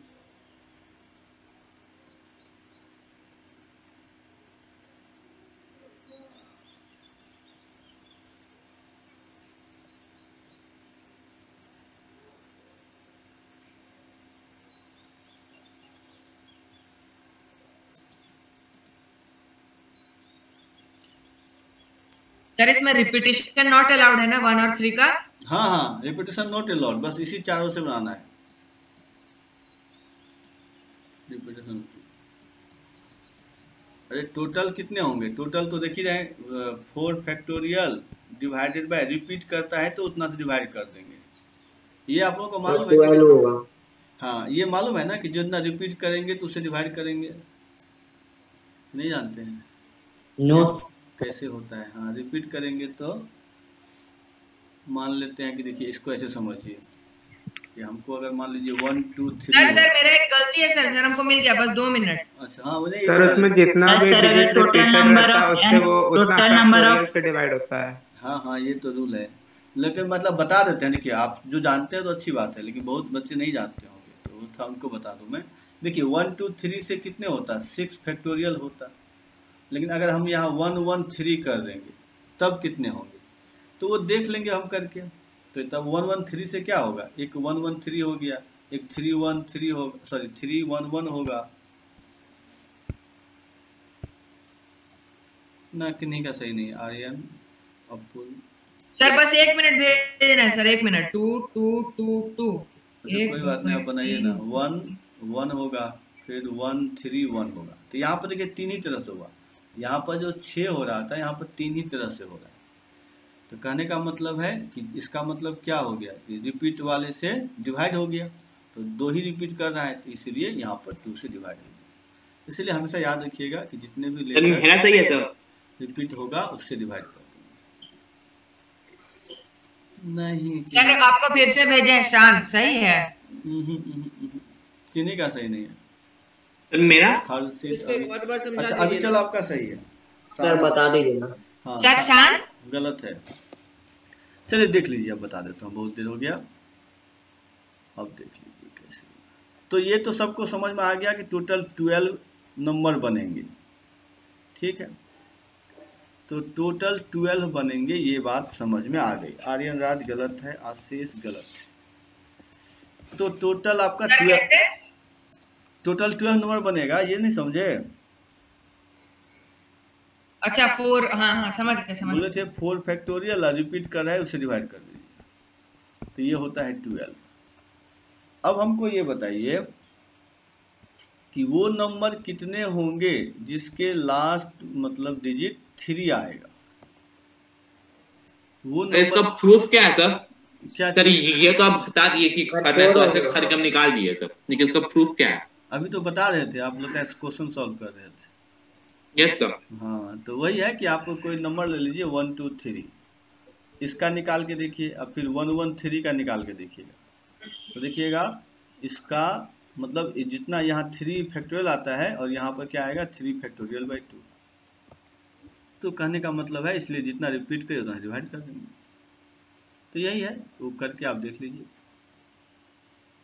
सर इसमें रिपीटेशन नॉट अलाउड है ना 1 और 3 का? हाँ हाँ रिपीटेशन नॉट अलाउड, बस इसी चारों से बनाना है। रिपीटेशन अरे टोटल कितने होंगे? टोटल तो देख ही रहे, 4 फैक्टोरियल डिवाइडेड बाय, रिपीट करता है तो उतना से डिवाइड कर देंगे। ये आप लोगों को मालूम है? 12 होगा। हाँ, ये मालूम है ना कि जितना रिपीट करेंगे तो उसे डिवाइड करेंगे। नहीं जानते हैं? नो कैसे होता है? हाँ, रिपीट करेंगे तो मान लेते हैं कि देखिए इसको ऐसे समझिए कि हमको अगर मान लीजिए 1 2 3। सर मेरा एक गलती है सर, हमको मिल गया बस 2 मिनट। अच्छा, हाँ सर उसमें जितना भी डिजिट टोटल नंबर ऑफ उससे वो उतना टोटल नंबर ऑफ से डिवाइड होता है। हाँ, ये तो रूल है, लेकिन मतलब बता देते हैं। देखिए आप जो जानते हैं तो अच्छी बात है, लेकिन बहुत बच्चे नहीं जानते होंगे तो था उनको बता दूं मैं। देखिए 1 2 3 से कितने होता? 6 फैक्टोरियल होता। लेकिन अगर हम यहाँ 1 1 3 कर देंगे तब कितने होंगे तो वो देख लेंगे हम करके। तो तब 1 1 3 से क्या होगा? एक 1 1 3 हो गया, एक 3 1 3 होगा, सॉरी 3 1 1 होगा ना। किन्हीं का सही नहीं, आर्यन अपुल सर बस 1 मिनट भेज देना है सर, 1 मिनट। 2 2 2 2 कोई बात नहीं, आप बनाइए ना। 1 1 होगा, फिर 1 3 1 होगा। तो यहाँ पर देखिए 3 ही तरह से हुआ। यहाँ पर जो 6 हो रहा था यहाँ पर 3 ही तरह से हो रहा है। तो कहने का मतलब है कि इसका मतलब क्या हो गया कि रिपीट वाले से डिवाइड हो गया, तो 2 ही रिपीट कर रहा है, तो इसलिए यहाँ पर 2 से डिवाइड हो गया। इसलिए हमेशा याद रखिएगा कि जितने भी लेटर सही है सर, रिपीट होगा उससे डिवाइड कर देंगे। नहीं सर आपको फिर से भेजे शान, सही है? किन्हीं का सही नहीं है मेरा। अच्छा अभी चलो आपका सही है सर, बता दीजिए ना। हाँ, सर शान गलत है। चलिए देख लीजिए, अब बता देता हूँ, बहुत देर हो गया। अब देख लीजिए कैसे। तो ये तो सबको समझ में आ गया कि टोटल 12 नंबर बनेंगे, ठीक है। तो टोटल 12 बनेंगे, ये बात समझ में आ गई। आर्यन राज गलत है, आशीष गलत है। तो टोटल आपका 12 नंबर बनेगा, ये नहीं समझे? अच्छा 4, हाँ समझ गए बोले थे 4 फैक्टोरियल रिपीट कर रहा है, उसे डिवाइड कर दीजिए, तो ये होता है 12। अब हमको ये बताइए कि वो नंबर कितने होंगे जिसके लास्ट मतलब डिजिट 3 आएगा। वो इसका प्रूफ क्या है सर? क्या सर ये तो आप बता दिए कि करना है तो ऐसे हर कम निकाल दिए सर, लेकिन इसका प्रूफ क्या है? अभी तो बता रहे थे, आप लोग क्वेश्चन सॉल्व कर रहे थे। Yes sir. हाँ, तो वही है कि आपको कोई नंबर ले लीजिए 1 2 3, इसका निकाल के देखिए, अब फिर 1 1 3 का निकाल के देखिएगा, तो देखिएगा इसका मतलब जितना यहाँ 3 फैक्टोरियल आता है और यहाँ पर क्या आएगा 3 फैक्टोरियल बाई 2। तो कहने का मतलब है इसलिए जितना रिपीट करिए उतना डिवाइड कर देंगे। तो यही है, वो करके आप देख लीजिए।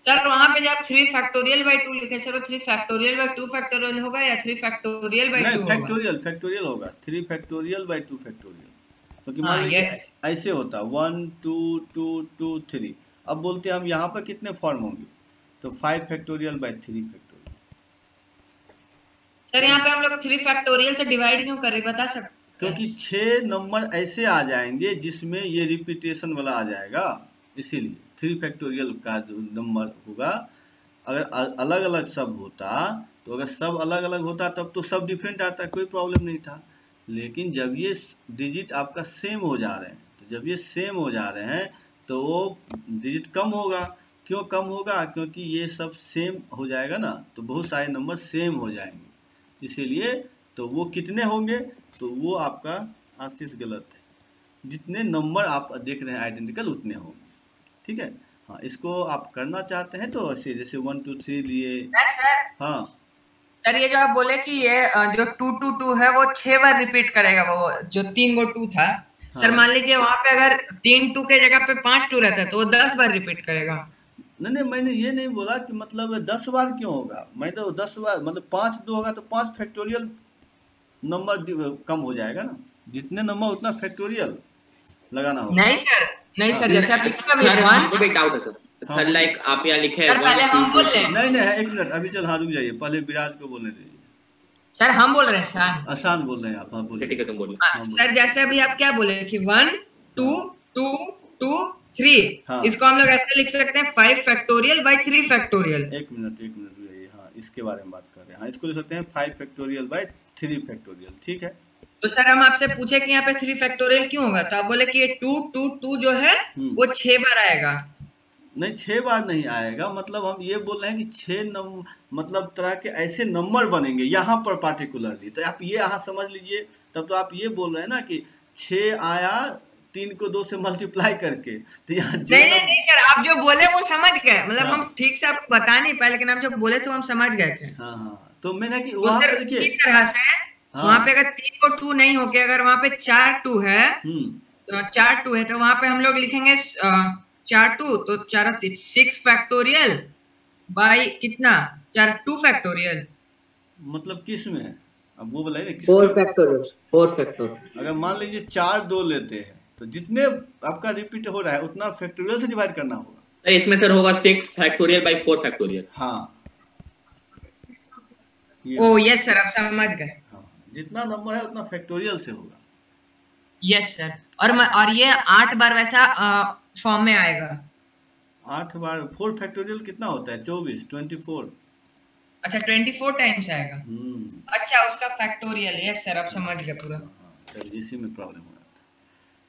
सर वहाँ पे जब 3 फैक्टोरियल बाई 2 लिखे सर, वो 3 फैक्टोरियल बाई 2 फैक्टोरियल होगा या 3 फैक्टोरियल बाई 2 होगा? फैक्टोरियल होगा, 3 फैक्टोरियल बाई 2 फैक्टोरियल। क्योंकि मान लीजिए ऐसे होता 1 2 2 2 3। अब बोलते हैं हम यहाँ पर कितने फॉर्म होंगे, तो 5 फैक्टोरियल बाई 3 फैक्टोरियल। सर यहाँ पे हम लोग 3 फैक्टोरियल से डिवाइड क्यों कर रहे, बता सकते? क्योंकि 6 नंबर ऐसे आ जाएंगे जिसमें ये रिपीटेशन वाला आ जाएगा, इसीलिए 3 फैक्टोरियल का जो नंबर होगा। अगर अलग अलग सब होता, तो अगर सब अलग अलग होता तब तो सब डिफरेंट आता, कोई प्रॉब्लम नहीं था। लेकिन जब ये डिजिट आपका सेम हो जा रहे हैं, तो जब ये सेम हो जा रहे हैं तो वो डिजिट कम होगा। क्यों कम होगा? क्योंकि ये सब सेम हो जाएगा ना, तो बहुत सारे नंबर सेम हो जाएंगे, इसीलिए। तो वो कितने होंगे, तो वो आपका आशीष गलत है। जितने नंबर आप देख रहे हैं आइडेंटिकल उतने होंगे, ठीक है। हाँ, इसको आप करना चाहते हैं तो ऐसे जैसे 1 2 3 लिए। सर हाँ सर, ये जो आप बोले कि ये जो 2 2 2 है वो 6 बार रिपीट करेगा, वो जो 3 गो 2 था। हाँ। सर मान लीजिए वहाँ पे अगर 3 2 के जगह पे 5 2 रहता है तो वो 10 बार रिपीट करेगा। नहीं, मैंने ये नहीं बोला कि मतलब 10 बार क्यों होगा। मैं तो 10 बार मतलब 5 2 होगा तो 5 फैक्टोरियल नंबर कम हो जाएगा ना। जितने नंबर उतना फैक्टोरियल लगाना होगा। नहीं सर, नहीं सर, जैसे आप लिखे एक डाउट है सर। सर लाइक आप यहाँ लिखे हैं पहले हम बोल रहे हैं। नहीं, एक मिनट अभी चल, हाँ रुक जाइए, पहले विराज को बोलने दीजिए। सर हम बोल रहे हैं, शान आसान बोल रहे हैं आप। हाँ बोलिए। ठीक है, तुम बोलो। सर जैसे अभी आप क्या बोले कि 1 2 2 2 3, इसको हम लोग ऐसे लिख सकते हैं 5 फैक्टोरियल बाई 3 फैक्टोरियल। एक मिनट इसके बारे में बात कर रहे हैं। हाँ, इसको लिख सकते हैं 5 फैक्टोरियल बाय 3 फैक्टोरियल। ठीक है, तो सर हम आपसे पूछे कि यहाँ पे 3 फैक्टोरियल क्यों होगा, तो आप बोले कि ये 2 2 2 जो है वो 6 बार आएगा। नहीं, 6 बार नहीं आएगा, मतलब हम ये बोल रहे हैं कि 6 मतलब तरह के ऐसे नंबर बनेंगे यहाँ पर पार्टिकुलरली। तो आप ये यहाँ समझ लीजिए, तब तो आप ये बोल रहे हैं ना कि 6 आया 3 को 2 से मल्टीप्लाई करके, तो यहाँ नहीं सर, आप जो बोले वो समझ गए, मतलब हम ठीक से आपको बता नहीं पाए, लेकिन आप जो बोले थे वो हम समझ गए थे। हाँ, तो मैंने कि वहाँ पे देखिए इस तरह से वहाँ पे अगर 3 को 2 नहीं होके अगर वहाँ पे 4 2 है, तो 4 2 है, तो वहाँ पे हम लोग लिखेंगे 4 2, तो 4 6 फैक्टोरियल बाई कितना 4 2 फैक्टोरियल, मतलब किस में है अब वो बताइए ना। 4 फैक्टोरियल, 4 फैक्टोरियल। अगर मान लीजिए 4 2 लेते हैं तो जितने आपका रिपीट हो रहा है उतना फैक्टोरियल से डिवाइड करना होगा। सर इसमें सर होगा 6 फैक्टोरियल बाय 4 फैक्टोरियल। हाँ, ओ यस सर, आप समझ गए। हाँ, जितना नंबर है उतना फैक्टोरियल से होगा। यस सर, और ये 8 बार वैसा फॉर्म में आएगा। 8 बार 4 फैक्टोरियल कितना होता है 24 24। अच्छा 24 टाइम्स आएगा। अच्छा उसका फैक्टोरियल। यस सर, आप समझ गए पूरा। इसी में प्रॉब्लम हो रहा था।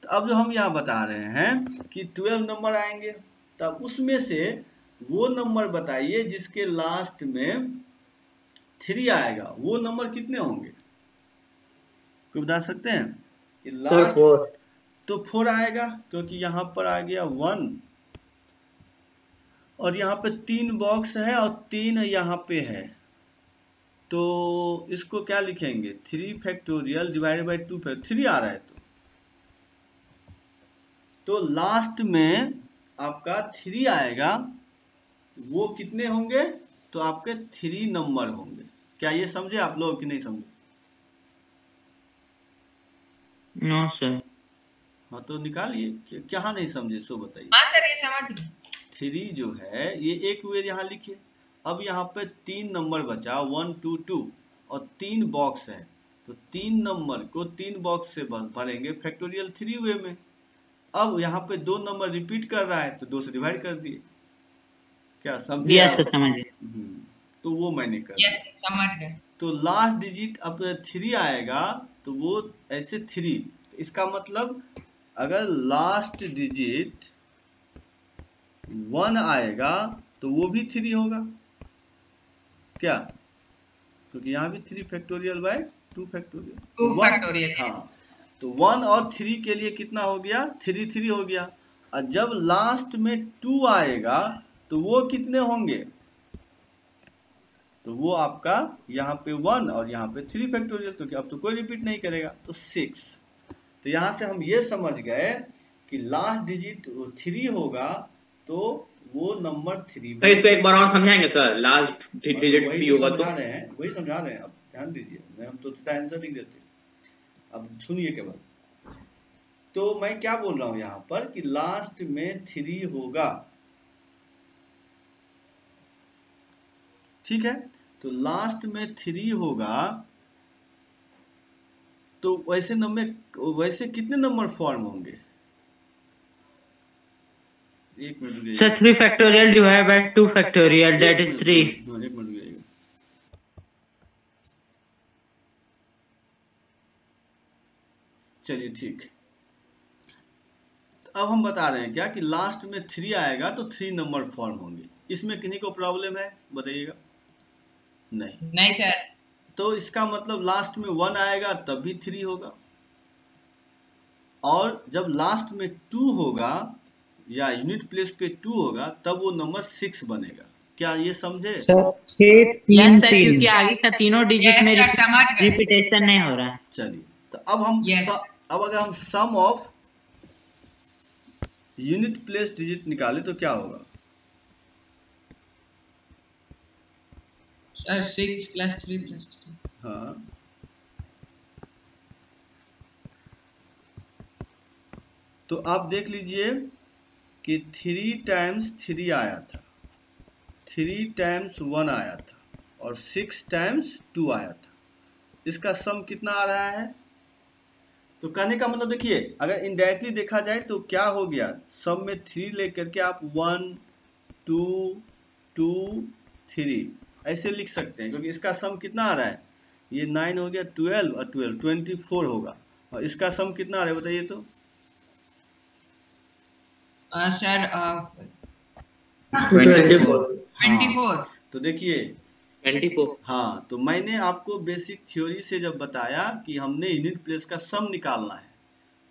तो अब जो हम यहाँ बता रहे हैं कि 12 नंबर आएंगे, तब उसमें से वो नंबर बताइए जिसके लास्ट में 3 आएगा, वो नंबर कितने होंगे, कोई बता सकते हैं? कि लास्ट 4 तो 4 आएगा, क्योंकि यहाँ पर आ गया 1 और यहाँ पे 3 बॉक्स है और 3 यहाँ पे है, तो इसको क्या लिखेंगे 3 फैक्टोरियल डिवाइडेड बाई 2 3 आ रहा है। तो लास्ट में आपका 3 आएगा, वो कितने होंगे, तो आपके 3 नंबर होंगे। क्या ये समझे आप लोग कि नहीं समझे? No sir. हाँ तो निकालिए, क्या नहीं समझे सो बताइए। हाँ सर ये समझ गए। 3 जो है ये एक वे यहाँ लिखिए। अब यहाँ पे 3 नंबर बचा 1 2 2 और 3 बॉक्स है, तो 3 नंबर को 3 बॉक्स से भरेंगे फैक्टोरियल 3 वे में। अब यहाँ पे 2 नंबर रिपीट कर रहा है तो 2 से डिवाइड कर दिए। क्या समझे? यस सर समझ गए। तो वो मैंने कर यस समझ गए। तो लास्ट डिजिट अब 3 आएगा तो वो ऐसे 3, तो इसका मतलब अगर लास्ट डिजिट 1 आएगा तो वो भी 3 होगा क्या, क्योंकि यहाँ भी 3 फैक्टोरियल बाय 2 फैक्टोरियल 2 फैक्टोरियल। हाँ, तो 1 और 3 के लिए कितना हो गया 3 3 हो गया। और जब लास्ट में 2 आएगा तो वो कितने होंगे, तो वो आपका यहाँ पे 1 और यहाँ पे 3 फैक्टोरियल, क्योंकि अब तो कोई रिपीट नहीं करेगा, तो 6। तो यहाँ से हम ये समझ गए कि लास्ट डिजिट 3 होगा तो वो नंबर 3। सर इसको एक बार और समझाएंगे सर, लास्ट डिजिट 3 होगा तो वही समझा रहे हैं। अब ध्यान दीजिए, मैं हम तो सीधा आंसर नहीं देते, अब सुनिए केवल। तो मैं क्या बोल रहा हूँ यहाँ पर कि लास्ट में 3 होगा, ठीक है। तो लास्ट में 3 होगा, तो वैसे कितने नंबर फॉर्म होंगे? एक minute sir 3 factorial divided by 2 factorial that is 3। एक मिनट चलिए ठीक। अब हम बता रहे हैं क्या कि लास्ट में 3 आएगा तो 3 नंबर फॉर्म होंगे। इसमें किन्हीं को प्रॉब्लम है बताइएगा? नहीं सर। तो इसका मतलब लास्ट में 1 आएगा तब भी 3 होगा, और जब लास्ट में 2 होगा या यूनिट प्लेस पे 2 होगा तब वो नंबर 6 बनेगा। क्या ये समझे? क्योंकि आगे का तीनों डिजिट में रिपीटेशन नहीं हो रहा है। चलिए, तो अब अगर हम सम ऑफ यूनिट प्लेस डिजिट निकाले तो क्या होगा? सर 6 + 3 + 2। हाँ, तो आप देख लीजिए कि 3 टाइम्स 3 आया था, 3 टाइम्स 1 आया था और 6 टाइम्स 2 आया था। इसका सम कितना आ रहा है? तो कहने का मतलब देखिए, अगर इनडायरेक्टली देखा जाए तो क्या हो गया, सम में 3 लेकर के आप 1 2 2 3 ऐसे लिख सकते हैं, क्योंकि इसका सम कितना आ रहा है, ये 9 हो गया, 12 और 12 24 होगा, और इसका सम कितना आ रहा है बताइए तो। सर 24। तो देखिए 24। हाँ, तो मैंने आपको बेसिक थ्योरी से जब बताया कि हमने यूनिट प्लेस का सम निकालना है,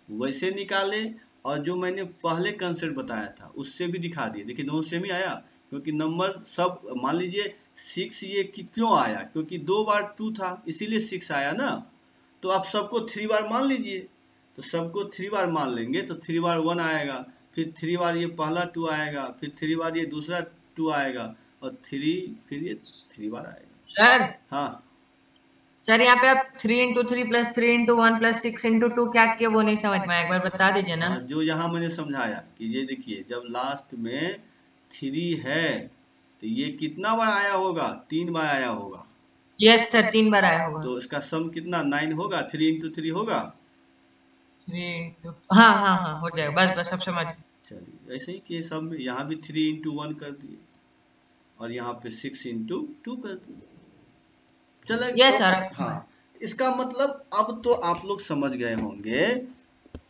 वैसे निकाले, और जो मैंने पहले कंसेप्ट बताया था उससे भी दिखा दिए। देखिए दोनों सेम ही आया, क्योंकि नंबर सब, मान लीजिए 6 ये क्यों आया, क्योंकि 2 बार 2 था इसीलिए 6 आया ना। तो आप सबको 3 बार मान लीजिए, तो सबको 3 बार मान लेंगे तो 3 बार 1 आएगा, फिर 3 बार ये पहला 2 आएगा, फिर 3 बार ये दूसरा 2 आएगा, और 3 फिर ये 3 बार आएगा। सर हाँ सर यहाँ पे आप 3 into 3 plus 3 into 1 plus 6 into 2 क्या किया वो नहीं समझ में आया, एक बार बता दीजिए ना। जो यहाँ मैंने समझाया कि ये देखिए जब लास्ट में 3 है तो ये कितना बार आया होगा, 3 बार आया होगा। यस सर 3 बार आया होगा। तो इसका सम कितना 9 होगा, 3 into 3 होगा। 3 हाँ हाँ हाँ हो जाएगा, बस बस सब समझ। चलिए ऐसे ही कि सब में यहाँ भी 3 into 1 कर दिए, और यहाँ पे 6 into 2 कर दिए। चलो यस सर। हाँ, इसका मतलब अब तो आप लोग समझ गए होंगे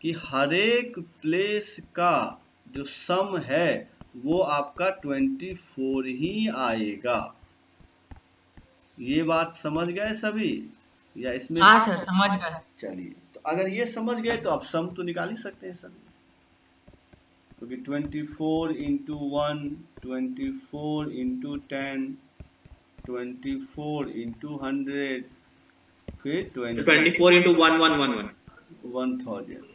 कि हर एक प्लेस का जो सम है वो आपका 24 ही आएगा। ये बात समझ गए सभी, या इसमें? हाँ सर समझ गए। चलिए, तो अगर ये समझ गए तो आप सम तो निकाल ही सकते हैं सभी, क्योंकि 24 into 1, 24 into 10, 24 into 100, फिर 24 into 1111 1000।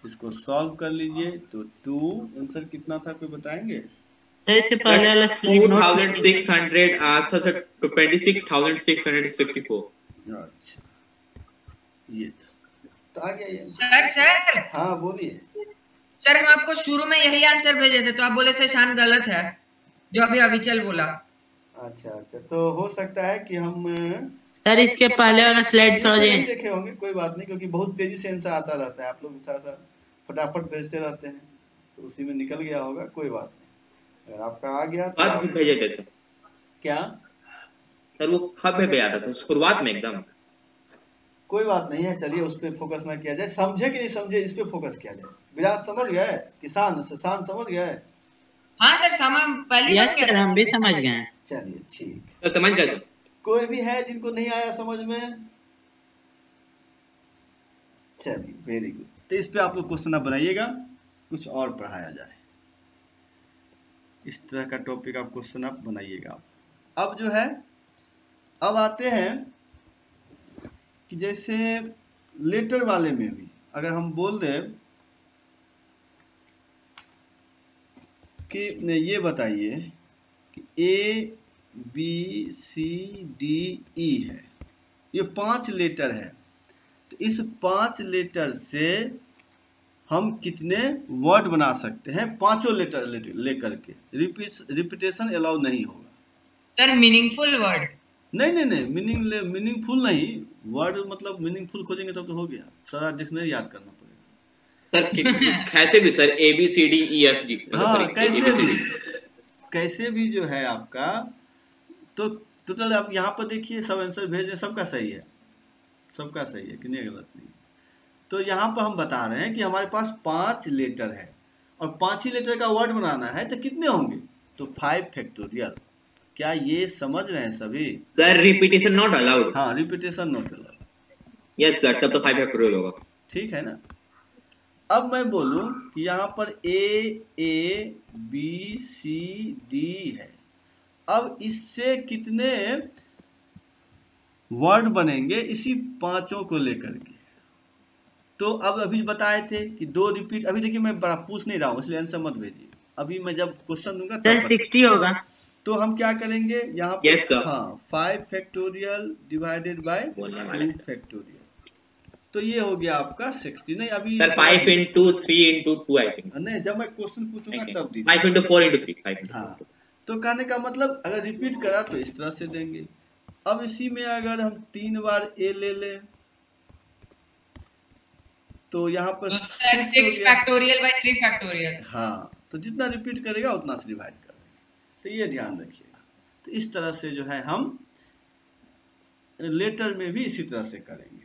इसको सॉल्व कर लीजिए तो 2 आंसर कितना था कोई बताएंगे? इससे पहले वाला स्लाइड नोट 2600 26,664। अच्छा ये तो आ गया ये। सर हाँ बोलिए। सर हम आपको शुरू में यही आंसर भेजे थे तो आप बोले थे शान गलत है, जो अभी अविचल बोला। अच्छा अच्छा, तो हो सकता है कि हम सर इसके पहले वाला स्लाइड थोड़ा देखे होंगे, कोई बात नहीं, क्योंकि बहुत तेजी से आंसर आता रहता है, आप लोग थोड़ा सा फटाफट भेजते रहते हैं, तो उसी में निकल गया होगा, कोई बात नहीं। अगर आपका आ गया तो कब भेजे थे सर? क्या सर वो कब भेजा था सर? शुरुआत में एकदम? कोई बात नहीं है, चलिए उस पर फोकस ना किया जाए, समझे कि नहीं समझे इस पे फोकस किया जाए। विराज समझ गए? किसान समझ गए? हाँ सर पहले यस सर हम भी समझ गए। चलिए ठीक, तो समझ गए सर। कोई भी है जिनको नहीं आया समझ में? चलिए वेरी गुड। तो इस पे आप लोग क्वेश्चन बनाइएगा, कुछ और पढ़ाया जाए, इस तरह का टॉपिक आप क्वेश्चन आप बनाइएगा। अब जो है, अब आते हैं कि जैसे लेटर वाले में भी अगर हम बोल दें कि ये बताइए कि A B C D E है, ये 5 लेटर है, तो इस 5 लेटर से हम कितने वर्ड बना सकते हैं? 5 लेटर लेकर के। रिपीटेशन अलाउ नहीं होगा सर। Meaningful word? नहीं, मीनिंगफुल नहीं, वर्ड मतलब मीनिंगफुल खोजेंगे तब तो हो गया, सारा डिक्शनरी याद करना पड़ेगा सर। कैसे भी सर, ABCDEFG, हाँ कैसे भी जो है आपका, तो टोटल आप यहाँ पर देखिए, सब आंसर भेज दें, सबका सही है, सबका सही है, किन्हीं गलत नहीं। तो यहाँ पर हम बता रहे हैं कि हमारे पास 5 लेटर है और 5 ही लेटर का वर्ड बनाना है, तो कितने होंगे? तो 5 फैक्टोरियल। क्या ये समझ रहे हैं सभी? Sir repetition not allowed. हाँ, repetition not allowed. Yes sir, तब तो 5 फैक्टोरियल होगा। ठीक है ना। अब मैं बोलूं कि यहाँ पर A B C D है, अब इससे कितने वर्ड बनेंगे इसी 5 को लेकर के? तो अब अभी बताए थे कि 2 रिपीट, अभी देखिए मैं बड़ा पूछ नहीं रहा हूँ इसलिए आंसर मत भेजिए, अभी मैं जब क्वेश्चन दूंगा सर 60 होगा। तो हम क्या करेंगे यहाँ पर? yes, हाँ, 5 फैक्टोरियल डिवाइडेड बाय 2 फैक्टोरियल, तो ये हो गया आपका 60। नहीं अभी sir 5 into 3 into 2 I think. नहीं, जब मैं क्वेश्चन पूछूंगा तब दीजिए। 5 into 4 into 3 5 into हाँ, तो कहने का मतलब अगर रिपीट करा तो इस तरह से देंगे। अब इसी में अगर हम 3 बार A ले लें तो यहाँ पर 6 फैक्टोरियल बाय 3 फैक्टोरियल। हाँ, तो जितना रिपीट करेगा उतना से डिवाइड कर देंगे, तो ये ध्यान रखिएगा। तो इस तरह से जो है हम लेटर में भी इसी तरह से करेंगे।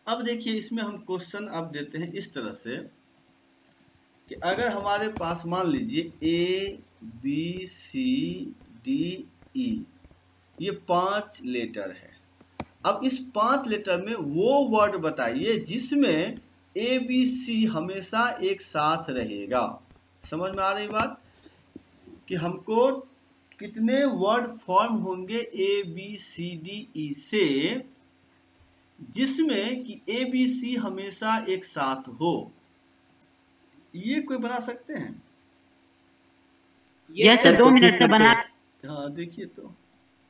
अब देखिए इसमें हम क्वेश्चन अब देते हैं इस तरह से कि अगर हमारे पास मान लीजिए A B C D E ये 5 लेटर है। अब इस 5 लेटर में वो वर्ड बताइए जिसमें A B C हमेशा एक साथ रहेगा। समझ में आ रही बात कि हमको कितने वर्ड फॉर्म होंगे A B C D E से जिसमें कि A B C हमेशा एक साथ हो। ये कोई बना सकते हैं? यस सर, 2 मिनट से बना। हाँ देखिए तो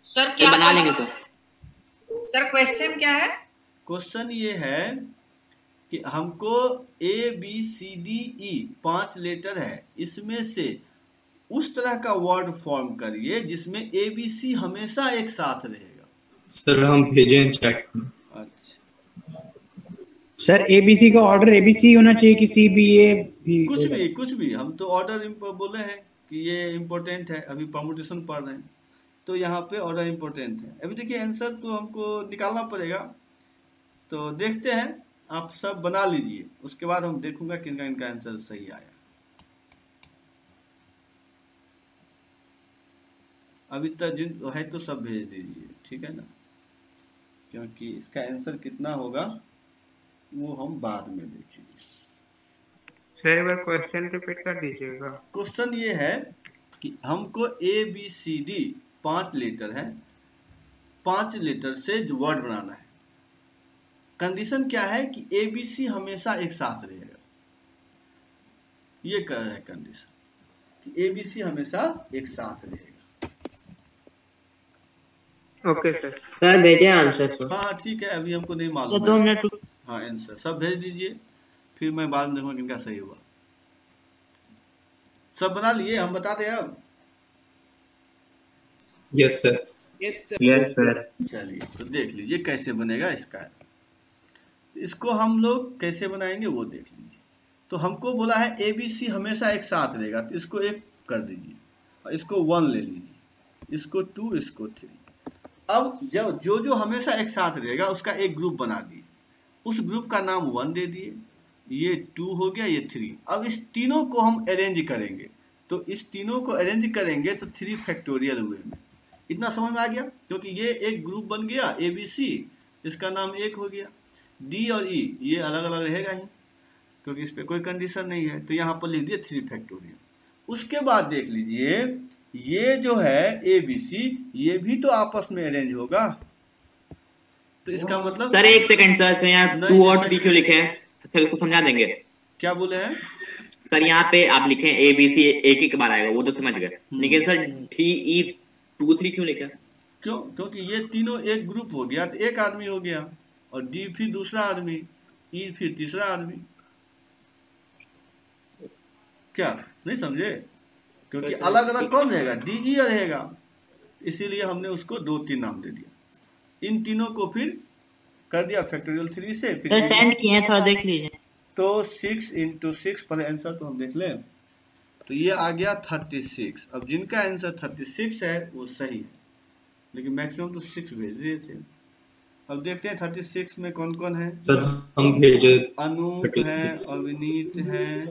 सर क्या बना लेंगे तो। सर क्वेश्चन क्या है? क्वेश्चन ये है कि हमको A B C D E 5 letter है, इसमें से उस तरह का वर्ड फॉर्म करिए जिसमें A B C हमेशा एक साथ रहेगा। सर हम भेजें चैट में। अच्छा सर ABC का ऑर्डर ABC होना चाहिए कि CBA भी? कुछ भी हम तो ऑर्डर बोले हैं कि ये इम्पोर्टेंट है, अभी परमुटेशन पढ़ रहे हैं तो यहाँ पे ऑर्डर इम्पोर्टेंट है। अभी देखिए आंसर तो हमको निकालना पड़ेगा, तो देखते हैं, आप सब बना लीजिए, उसके बाद हम देखूंगा किनका इनका आंसर सही आया। अभी तक जिन है तो सब भेज दीजिए, ठीक है ना, क्योंकि इसका आंसर कितना होगा वो हम बाद में देखेंगे। सर एक बार क्वेश्चन रिपीट कर दीजिएगा। क्वेश्चन ये है कि हमको A B C D 5 letter है, 5 लेटर से जो वर्ड बनाना है। कंडीशन क्या है कि A B C हमेशा एक साथ रहेगा। ये क्या है कंडीशन कि A B C हमेशा एक साथ रहेगा। Okay sir. सर भेजिए आंसर सर। हाँ ठीक है, अभी हमको नहीं मालूम तो 2 है। मिनट। हाँ आंसर सब भेज दीजिए, फिर मैं बाद में देखूंगा किनका सही हुआ। सब बना लिए, हम बता दें अब? Yes sir. Yes sir. चलिए तो देख लीजिए कैसे बनेगा इसका। इसको हम लोग कैसे बनाएंगे वो देख लीजिए। तो हमको बोला है A B C हमेशा एक साथ रहेगा, तो इसको 1 कर दीजिए और इसको 1 ले लीजिए, इसको 2, इसको 3। अब जब जो हमेशा एक साथ रहेगा उसका एक ग्रुप बना दिए, उस ग्रुप का नाम 1 दे दिए, ये 2 हो गया, ये 3। अब इस तीनों को हम अरेंज करेंगे, तो इस तीनों को अरेंज करेंगे तो 3 फैक्टोरियल हुए में। इतना समझ में आ गया? क्योंकि ये एक ग्रुप बन गया A B C, इसका नाम 1 हो गया। D और E ये अलग अलग रहेगा ही, क्योंकि इस पर कोई कंडीशन नहीं है, तो यहाँ पर लिख दिए 3 फैक्टोरियल। उसके बाद देख लीजिए ये जो है A B C ये भी तो आपस में अरेंज होगा, तो इसका मतलब सर 1 सेकंड सर, यहाँ 2 और 3 क्यों लिखे हैं सर, इसको समझा देंगे। क्या बोले हैं सर? यहाँ पे आप लिखे A B C एक ही बार आएगा, वो तो समझ गए, लेकिन सर D E 2 3 क्यों लिखा? क्यों? क्योंकि ये तीनों एक ग्रुप हो गया, तो एक आदमी हो गया, और D फिर दूसरा आदमी, E फिर तीसरा आदमी। क्या नहीं समझे? क्योंकि अलग अलग कौन रहेगा? D E रहेगा, इसीलिए हमने उसको 2-3 नाम दे दिया। इन तीनों को फिर कर दिया फैक्टोरियल 3 से, फिर सेंड किए थोड़ा देख लीजिए। तो 6 × 6 पर आंसर तो हम देख लें, तो ये आ गया 36। अब जिनका आंसर 36 है वो सही है, लेकिन मैक्सिमम तो 6 भेज दिए थे। अब देखते हैं 36 में कौन कौन है। सर हम भेजे अनूप है, 36। अविनीत है,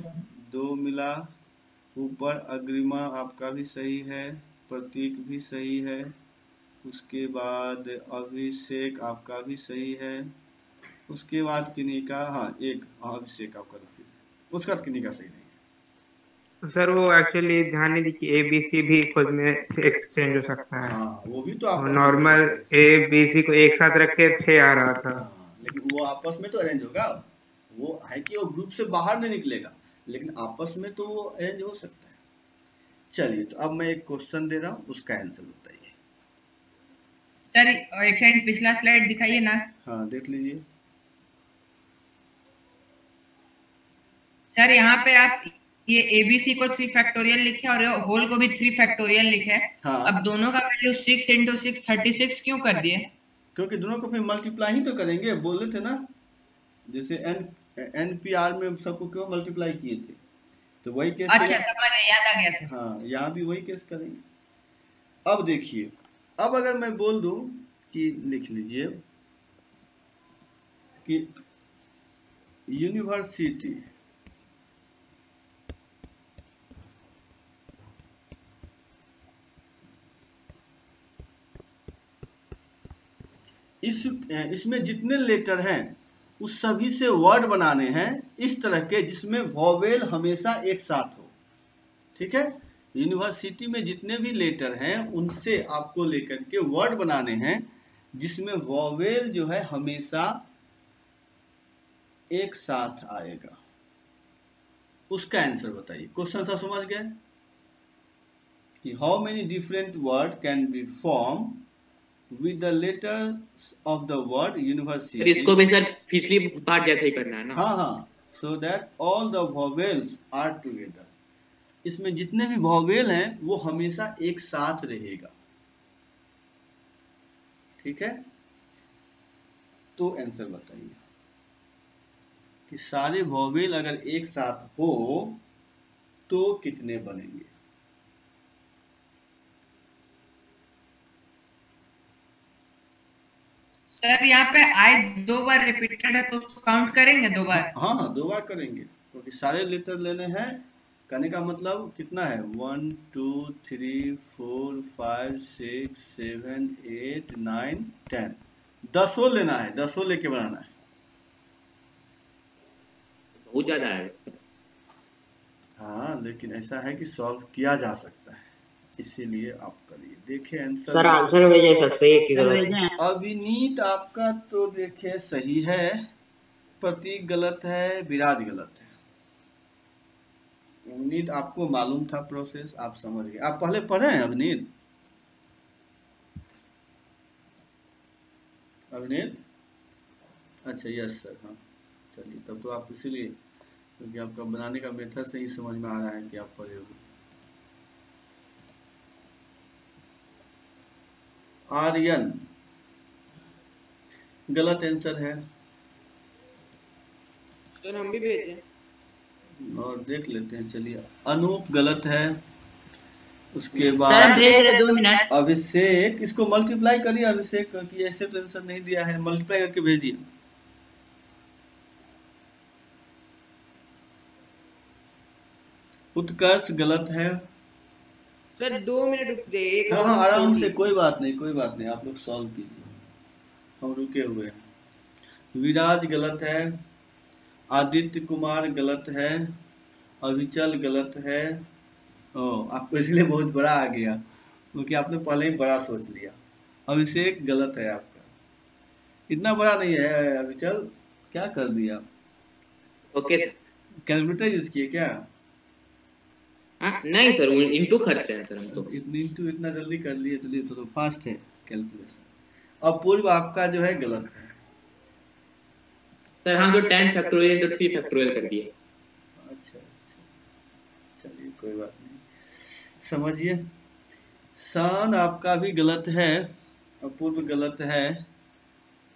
2 मिला। ऊपर अग्रिमा आपका भी सही है, प्रतीक भी सही है, उसके बाद अभिषेक आपका भी सही है, उसके बाद किन्हीं का, हाँ एक अभिषेक आपका, उसका किन्हीं का सही नहीं है। सर वो एक्चुअली ध्यान नहीं दी कि ABC भी खुद में एक्सचेंज हो सकता है। हाँ वो भी तो आपस नॉर्मल ABC को एक साथ रख के 6 आ रहा था। लेकिन वो आपस में तो अरेंज होगा, वो है कि वो ग्रुप से बाहर नहीं निकलेगा, लेकिन आपस में तो वो अरेंज हो सकता है। चलिए तो अब मैं एक क्वेश्चन दे रहा हूँ, उसका आंसर बताइए। सर एक सेकंड पिछला स्लाइड दिखाइए ना। हाँ देख लीजिए। सर यहाँ पे आप ये ABC को 3 फैक्टोरियल लिखे और ये होल को भी 3 फैक्टोरियल लिखे। हाँ। अब दोनों का वैल्यू 6 × 6 36 क्यों कर दिए? क्योंकि दोनों को फिर मल्टीप्लाई ही तो करेंगे, बोले थे ना, जैसे NPR में सबको क्यों मल्टीप्लाई किए थे, तो वही केस। अच्छा समझ याद आ गया सर। हाँ यहाँ भी वही केस करेंगे। अब देखिए, अब अगर मैं बोल दूं कि लिख लीजिए कि यूनिवर्सिटी इसमें जितने लेटर हैं उस सभी से वर्ड बनाने हैं इस तरह के जिसमें वॉवेल हमेशा एक साथ हो। ठीक है, यूनिवर्सिटी में जितने भी लेटर हैं उनसे आपको लेकर के वर्ड बनाने हैं जिसमें वॉवेल जो है हमेशा एक साथ आएगा। उसका आंसर बताइए। क्वेश्चन सा समझ गए कि how many different word can be form with the letters of the word university। इसको भी सर पिछली बार जैसे ही करना है ना। हाँ, so that all the vowels are together। इसमें जितने भी वॉवेल हैं वो हमेशा एक साथ रहेगा। ठीक है, तो आंसर बताइए कि सारे वॉवेल अगर एक साथ हो तो कितने बनेंगे। सर यहाँ पे आई 2 बार रिपीटेड है तो उसको काउंट करेंगे 2 बार? हाँ 2 बार करेंगे क्योंकि सारे लेटर लेने हैं। कहने का मतलब कितना है 1 2 3 4 5 6 7 8 9 10 10 लेना है, 10 लेके बनाना है। बहुत ज्यादा है। हाँ लेकिन ऐसा है कि सॉल्व किया जा सकता है, इसीलिए आप करिए। देखिए आंसर सर आंसर भेजे सकते हैं कि गलत है? अभिनीत आपका तो देखिए सही है, प्रतीक गलत है, विराज गलत है। अभिनीत आपको मालूम था प्रोसेस, आप समझ गए। आप पहले पढ़े हैं अभिनीत? अभिनीत अच्छा यस सर, हाँ चलिए तब तो आप इसीलिए क्योंकि आपका बनाने का मेथड से ही समझ में आ रहा है कि आप पढ़े हो। आर्यन गलत आंसर है। सर हम भी भेजें और देख लेते हैं, चलिए। अनूप गलत है। उसके बाद 2 मिनट। अभिषेक, इसको मल्टीप्लाई करिए अभिषेक, क्योंकि ऐसे तो आंसर नहीं दिया है, मल्टीप्लाई करके भेजिए। उत्कर्ष गलत है। सर 2 मिनट रुक जाइए। हाँ आराम से, कोई बात नहीं कोई बात नहीं, आप लोग सॉल्व कीजिए, हम रुके हुए हैं। विराज गलत है। आदित्य कुमार गलत है। अविचल गलत है। आपको इसलिए बहुत बड़ा आ गया क्योंकि आपने पहले ही बड़ा सोच लिया। अभिषेक गलत है आपका, इतना बड़ा नहीं है। अविचल क्या कर दिया? ओके कैलकुलेटर यूज किए क्या? नहीं सर, इनटू करते हैं सर हम तो। इनटू इतना जल्दी कर लिए, चलिए तो फास्ट है कैलकुलेशन। और पूर्व आपका जो है गलत है सर, हम तो 10 फैक्टोरियल इनटू 3 फैक्टोरियल कर दिए। अच्छा चलिए कोई बात नहीं, समझिए। सान आपका भी गलत है, अपूर्व गलत है।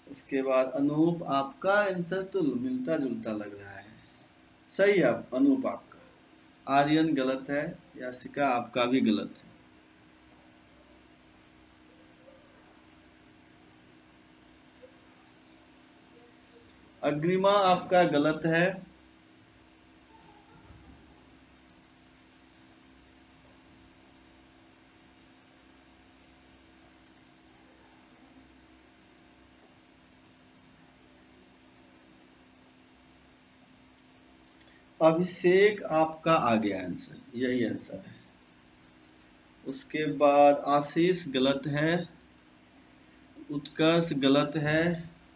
उसके बाद अनूप आपका आंसर तो मिलता जुलता लग रहा है, सही है अनूप आपका। आर्यन गलत है। यासिका आपका भी गलत है। अग्रिमा आपका गलत है। अभिषेक आपका आ गया आंसर, यही आंसर है। उसके बाद आशीष गलत है। उत्कर्ष गलत है।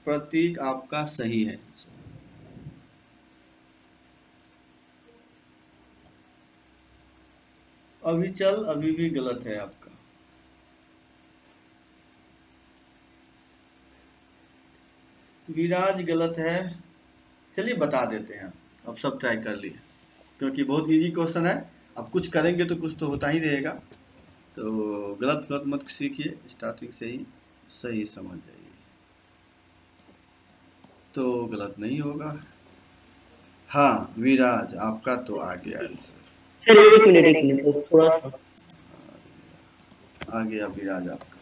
प्रतीक आपका सही है। अभिचल अभी भी गलत है आपका। विराज गलत है। चलिए बता देते हैं, अब सब ट्राई कर लिए क्योंकि बहुत इजी क्वेश्चन है। अब कुछ करेंगे तो कुछ तो होता ही रहेगा, तो गलत गलत मत सीखिए, स्टार्टिंग से ही सही समझ जाइए तो गलत नहीं होगा। हाँ विराज आपका तो आ गया आंसर। सर एक मिनट थोड़ा सा आ गया विराज आपका।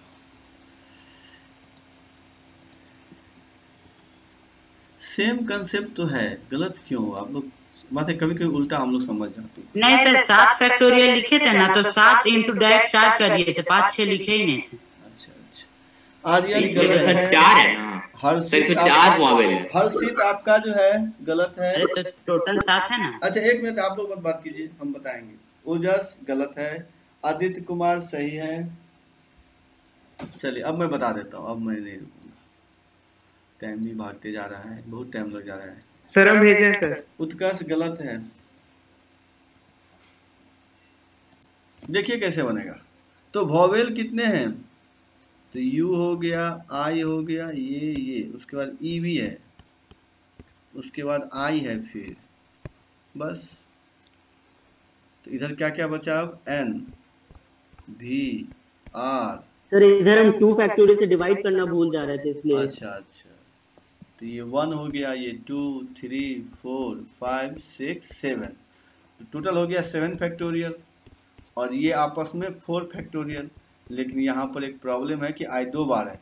सेम कंसेप्ट तो है, गलत क्यों आप लोग बातें कभी कभी उल्टा हम लोग समझ जाते हैं। नहीं सर 7 फैक्टोरियल लिखे थे ना तो 7 इंटू डायरेक्ट 4 कर दिए थे, 5 6 लिखे ही नहीं थे। अच्छा अच्छा आर्यन गलत सर है। 4 है ना, हर्षित सर 4 वॉवेल है। हर्षित आपका जो है गलत है। अरे तो टोटल 7 है ना। अच्छा एक मिनट आप लोग बात कीजिए, हम बताएंगे। ओजस गलत है, आदित्य कुमार सही है। चलिए अब मैं बता देता हूँ, अब मैं नहीं रुकूंगा, टाइम भी भागते जा रहा है, बहुत टाइम लग जा रहा है। सर हम भेजें सर। उत्कर्ष गलत है। देखिए कैसे बनेगा। तो वॉवेल कितने हैं, तो यू हो गया, आई हो गया, ये उसके बाद ई भी है, उसके बाद आई है, फिर बस। तो इधर क्या क्या बचा अब, एन भी आर। सर इधर हम 2 फैक्टोरियल से डिवाइड करना भूल जा रहे थे इसलिए। अच्छा अच्छा, तो ये 1 हो गया, ये 2 3 4 5 6 7, तो टोटल हो गया 7 फैक्टोरियल, और ये आपस में 4 फैक्टोरियल। लेकिन यहाँ पर एक प्रॉब्लम है कि आई 2 बार है,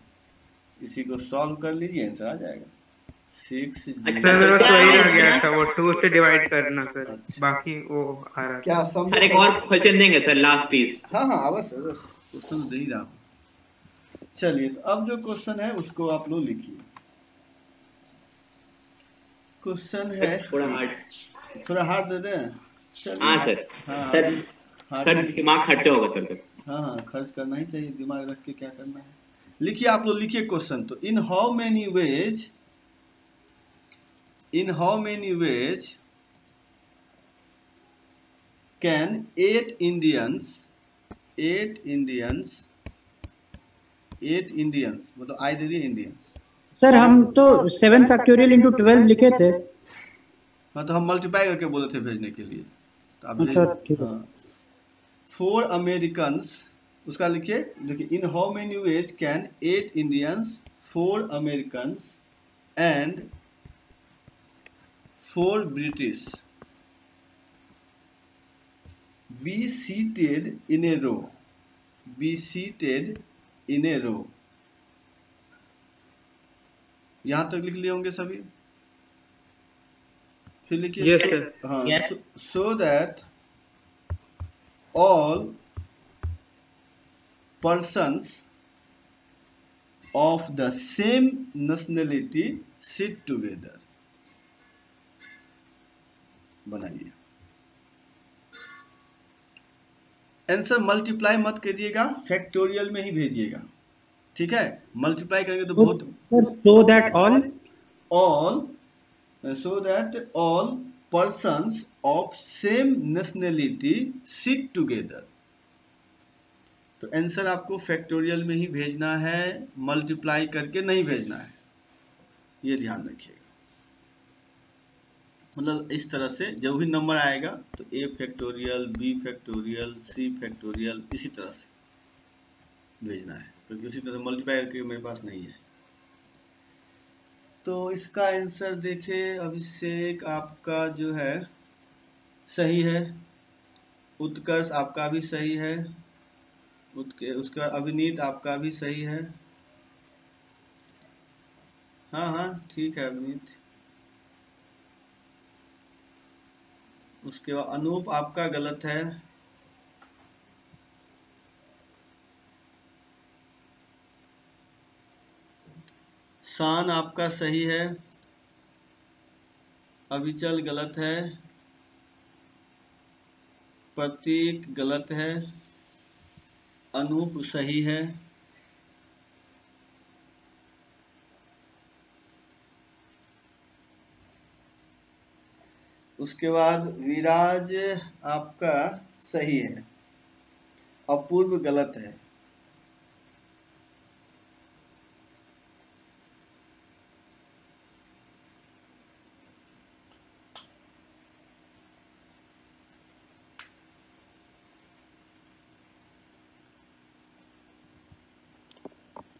इसी को सॉल्व कर लीजिए, आंसर आ जाएगा 6। सर मेरा वही रह गया था, वो 2 से डिवाइड करना सर। अच्छा। बाकी वो आ रहा क्या समझ। सर एक और क्वेश्चन देंगे सर, लास्ट पीस। हाँ हाँ अवश्य क्वेश्चन दे ही रहा हूँ। चलिए तो अब जो क्वेश्चन है उसको आप लोग लिखिए। क्वेश्चन है थोड़ा हार्ड दे दें। हाँ सर, सर दिमाग खर्चा होगा सर। हाँ हाँ खर्च करना ही चाहिए, दिमाग रख के क्या करना है। लिखिए आप लोग, लिखिए क्वेश्चन। तो in how many ways can 8 Indians मतलब आई दे दिए इंडियंस। सर हम तो 7 फैक्टोरियल इंटू 12 लिखे थे। हाँ तो हम मल्टीप्लाई करके बोले थे भेजने के लिए, तो आप अच्छा ठीक है। 4 अमेरिकन्स, उसका लिखिए। देखिए in how many ways can 8 Indians, 4 Americans and 4 British be seated in a row, यहाँ तक लिख लिए होंगे सभी। फिर लिखिए yes, sir. हाँ yes. so that all persons of the same nationality sit together। बनाइए। आंसर मल्टीप्लाई मत करिएगा, फैक्टोरियल में ही भेजिएगा, ठीक है। मल्टीप्लाई करेंगे तो बहुत। So that all persons of same nationality sit together. तो आंसर आपको फैक्टोरियल में ही भेजना है, मल्टीप्लाई करके नहीं भेजना है, ये ध्यान रखिएगा। मतलब इस तरह से जब भी नंबर आएगा तो a factorial, b factorial, c factorial इसी तरह से भेजना है, क्योंकि उसी तरह मल्टीप्लाई करके मेरे पास नहीं है। तो इसका आंसर देखिए, अभिषेक आपका जो है सही है, उत्कर्ष आपका भी सही है, उसका अभिनीत आपका भी सही है। हाँ हाँ ठीक है अभिनीत। उसके बाद अनूप आपका गलत है। शान आपका सही है। अविचल गलत है। प्रतीक गलत है। अनूप सही है। उसके बाद विराज आपका सही है। अपूर्व गलत है।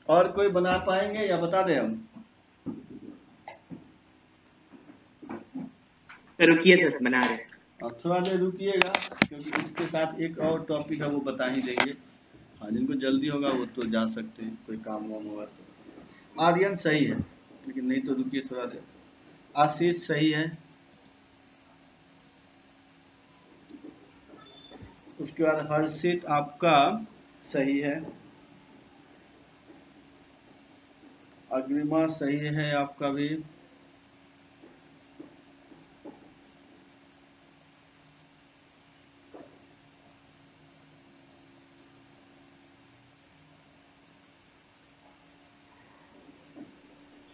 और कोई बना पाएंगे या बता दें हम? रुकिए सर, बना रहे। और थोड़ा देर रुकिएगा, क्योंकि इसके साथ एक और टॉपिक है वो बता ही देंगे। हाँ, जिनको जल्दी होगा वो तो जा सकते हैं, कोई काम वाम होगा तो। आर्यन सही है, लेकिन नहीं तो रुकिए थोड़ा देर। आशीष सही है। उसके बाद हर्षित आपका सही है। अग्रिमा सही है आपका भी।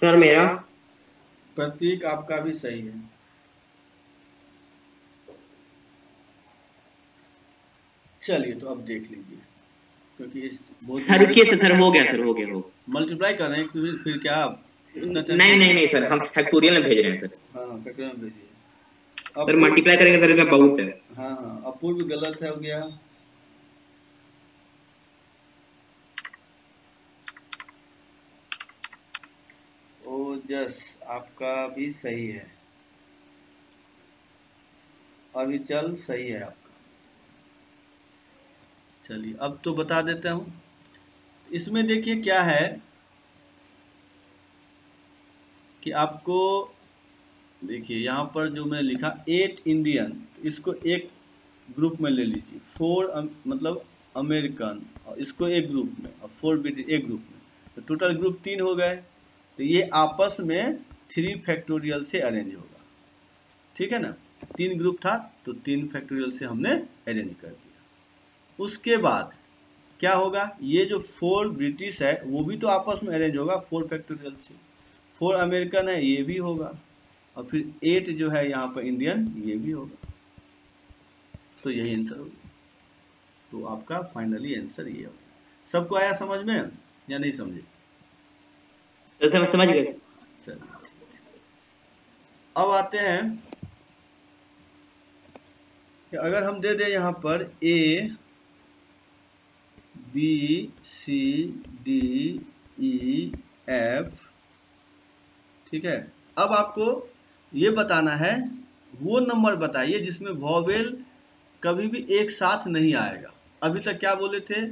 सर मेरा प्रतीक आपका भी सही है। चलिए तो अब देख लीजिए, क्योंकि इस सर रुकिए सर, हो गया सर, हो गया। मल्टीप्लाई कर रहे हैं फिर क्या आप? नहीं सर, हम फैक्टोरियल में भेज रहे हैं सर। हाँ, फैक्टोरियल में भेजिए सर। मल्टीप्लाई करेंगे सर, इसमें बहुत है। हाँ, अपूर्व गलत है, हो गया। ओजस आपका भी सही है। अविचल सही है आपका। चलिए अब तो बता देता हूँ। इसमें देखिए क्या है कि आपको देखिए यहाँ पर जो मैं लिखा 8 इंडियन, इसको एक ग्रुप में ले लीजिए। 4 मतलब अमेरिकन, और इसको एक ग्रुप में, और 4 ब्रिटिश एक ग्रुप में, तो टोटल ग्रुप 3 हो गए। तो ये आपस में 3 फैक्टोरियल से अरेंज होगा, ठीक है ना। 3 ग्रुप था तो 3 फैक्टोरियल से हमने अरेंज कर दिया। उसके बाद क्या होगा, ये जो 4 ब्रिटिश है वो भी तो आपस में अरेंज होगा 4 फैक्टोरियल से। 4 अमेरिकन है, ये भी होगा, और फिर 8 जो है यहाँ पर इंडियन, ये भी होगा। तो यही आंसर होगा। तो आपका फाइनली आंसर ये होगा। सबको आया समझ में या नहीं समझे? तो समझ गए। चलिए अब आते हैं कि अगर हम दे दें यहाँ पर A B C D E F, ठीक है। अब आपको ये बताना है, वो नंबर बताइए जिसमें वॉवेल कभी भी एक साथ नहीं आएगा। अभी तक क्या बोले थे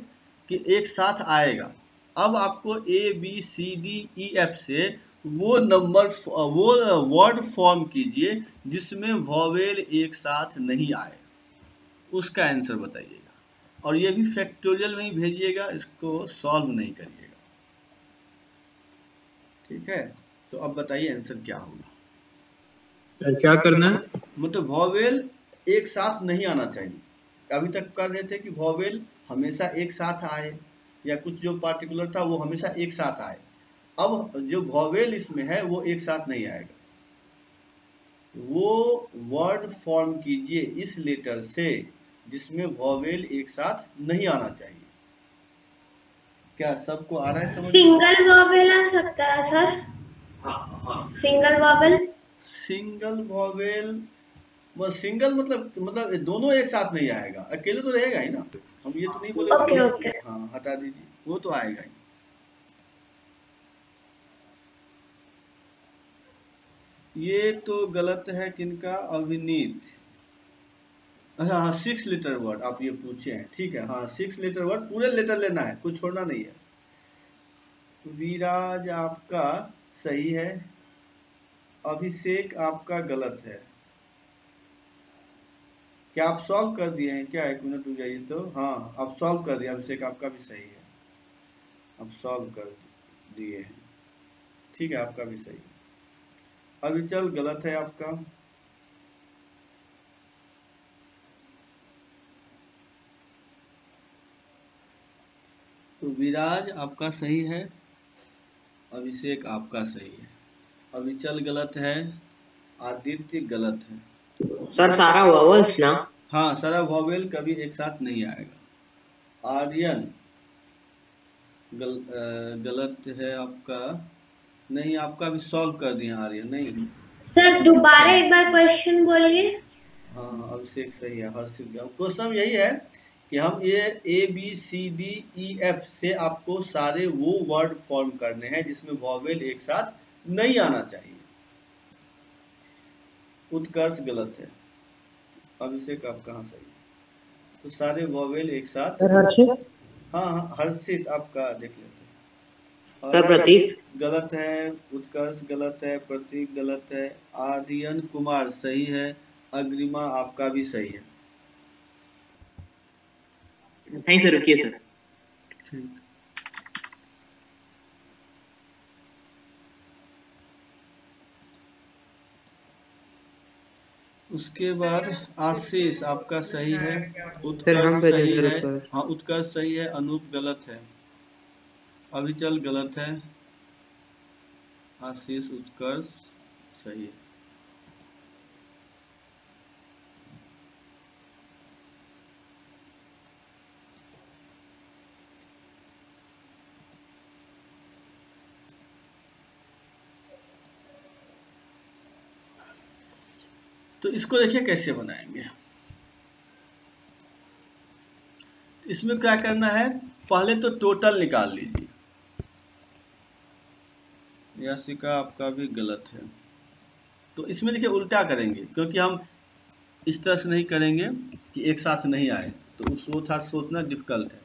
कि एक साथ आएगा। अब आपको A B C D E F से वो नंबर, वो वर्ड फॉर्म कीजिए जिसमें वॉवेल एक साथ नहीं आए, उसका आंसर बताइएगा। और ये भी फैक्टोरियल में ही भेजिएगा, इसको सॉल्व नहीं करिएगा, ठीक है। तो अब बताइए आंसर क्या होगा। क्या करना है? मतलब वॉवेल एक साथ नहीं आना चाहिए। अभी तक कर रहे थे कि वॉवेल हमेशा एक साथ आए, या कुछ जो पार्टिकुलर था वो हमेशा एक साथ आए। अब जो वॉवेल इसमें है वो एक साथ नहीं आएगा। वो वर्ड फॉर्म कीजिए इस लेटर से जिसमें वॉवेल एक साथ नहीं आना चाहिए। क्या सबको आ रहा है समझ? सिंगल वॉवेल आ सकता है sir? Single vowel? Single vowel single मतलब दोनों एक साथ नहीं आएगा, अकेले तो रहेगा ही ना। हम ये तो नहीं बोले। ओके। हाँ, हटा दीजिए, वो तो आएगा ही। ये तो गलत है किनका? अविनीत। अच्छा हाँ, 6 लेटर वर्ड आप ये पूछे हैं, ठीक है। हाँ, 6 लेटर वर्ड, पूरे लेटर लेना है, कुछ छोड़ना नहीं है। विराज आपका सही है। अभिषेक आपका गलत है। क्या आप सॉल्व कर दिए हैं क्या? 1 मिनट रुक जाइए। तो हाँ, आप सॉल्व कर दिए। अभिषेक आपका भी सही है, आप सॉल्व कर दिए हैं, ठीक है, आपका भी सही है। अविचल गलत है आपका। तो विराज आपका सही है, अभिषेक आपका सही है, अविचल गलत है, आदित्य गलत है। सर सारा वॉवेल्स ना? हाँ, सारा वॉवेल कभी एक साथ नहीं आएगा। आर्यन गलत है आपका। नहीं, आपका भी सॉल्व कर दिया आर्यन। नहीं सर दोबारा एक बार क्वेश्चन बोलिए। हाँ, अभिषेक सही है। हर्षित क्वेश्चन यही है कि हम ये ABCDEF से आपको सारे वो वर्ड फॉर्म करने हैं जिसमें वॉवेल एक साथ नहीं आना चाहिए। उत्कर्ष गलत है। अभिषेक आप कहाँ सही है? तो सारे वॉवेल एक साथ। सर हर्षित? हाँ हाँ, हर्षित आपका देख लेते हैं। सर प्रतीक गलत है, उत्कर्ष गलत है, प्रतीक गलत है, आर्यन कुमार सही है, अग्रिमा आपका भी सही है। नहीं सर, रुकिए सर। ठीक, उसके बाद आशीष आपका सही है, उत्कर्ष सही है, हाँ उत्कर्ष सही है, अनूप गलत है, अभिचल गलत है, आशीष उत्कर्ष सही है। तो इसको देखिए कैसे बनाएंगे। इसमें क्या करना है, पहले तो टोटल निकाल लीजिए। यासिका आपका भी गलत है। तो इसमें देखिए उल्टा करेंगे, क्योंकि हम इस तरह से नहीं करेंगे कि एक साथ नहीं आए, तो उस साथ सोचना डिफिकल्ट है।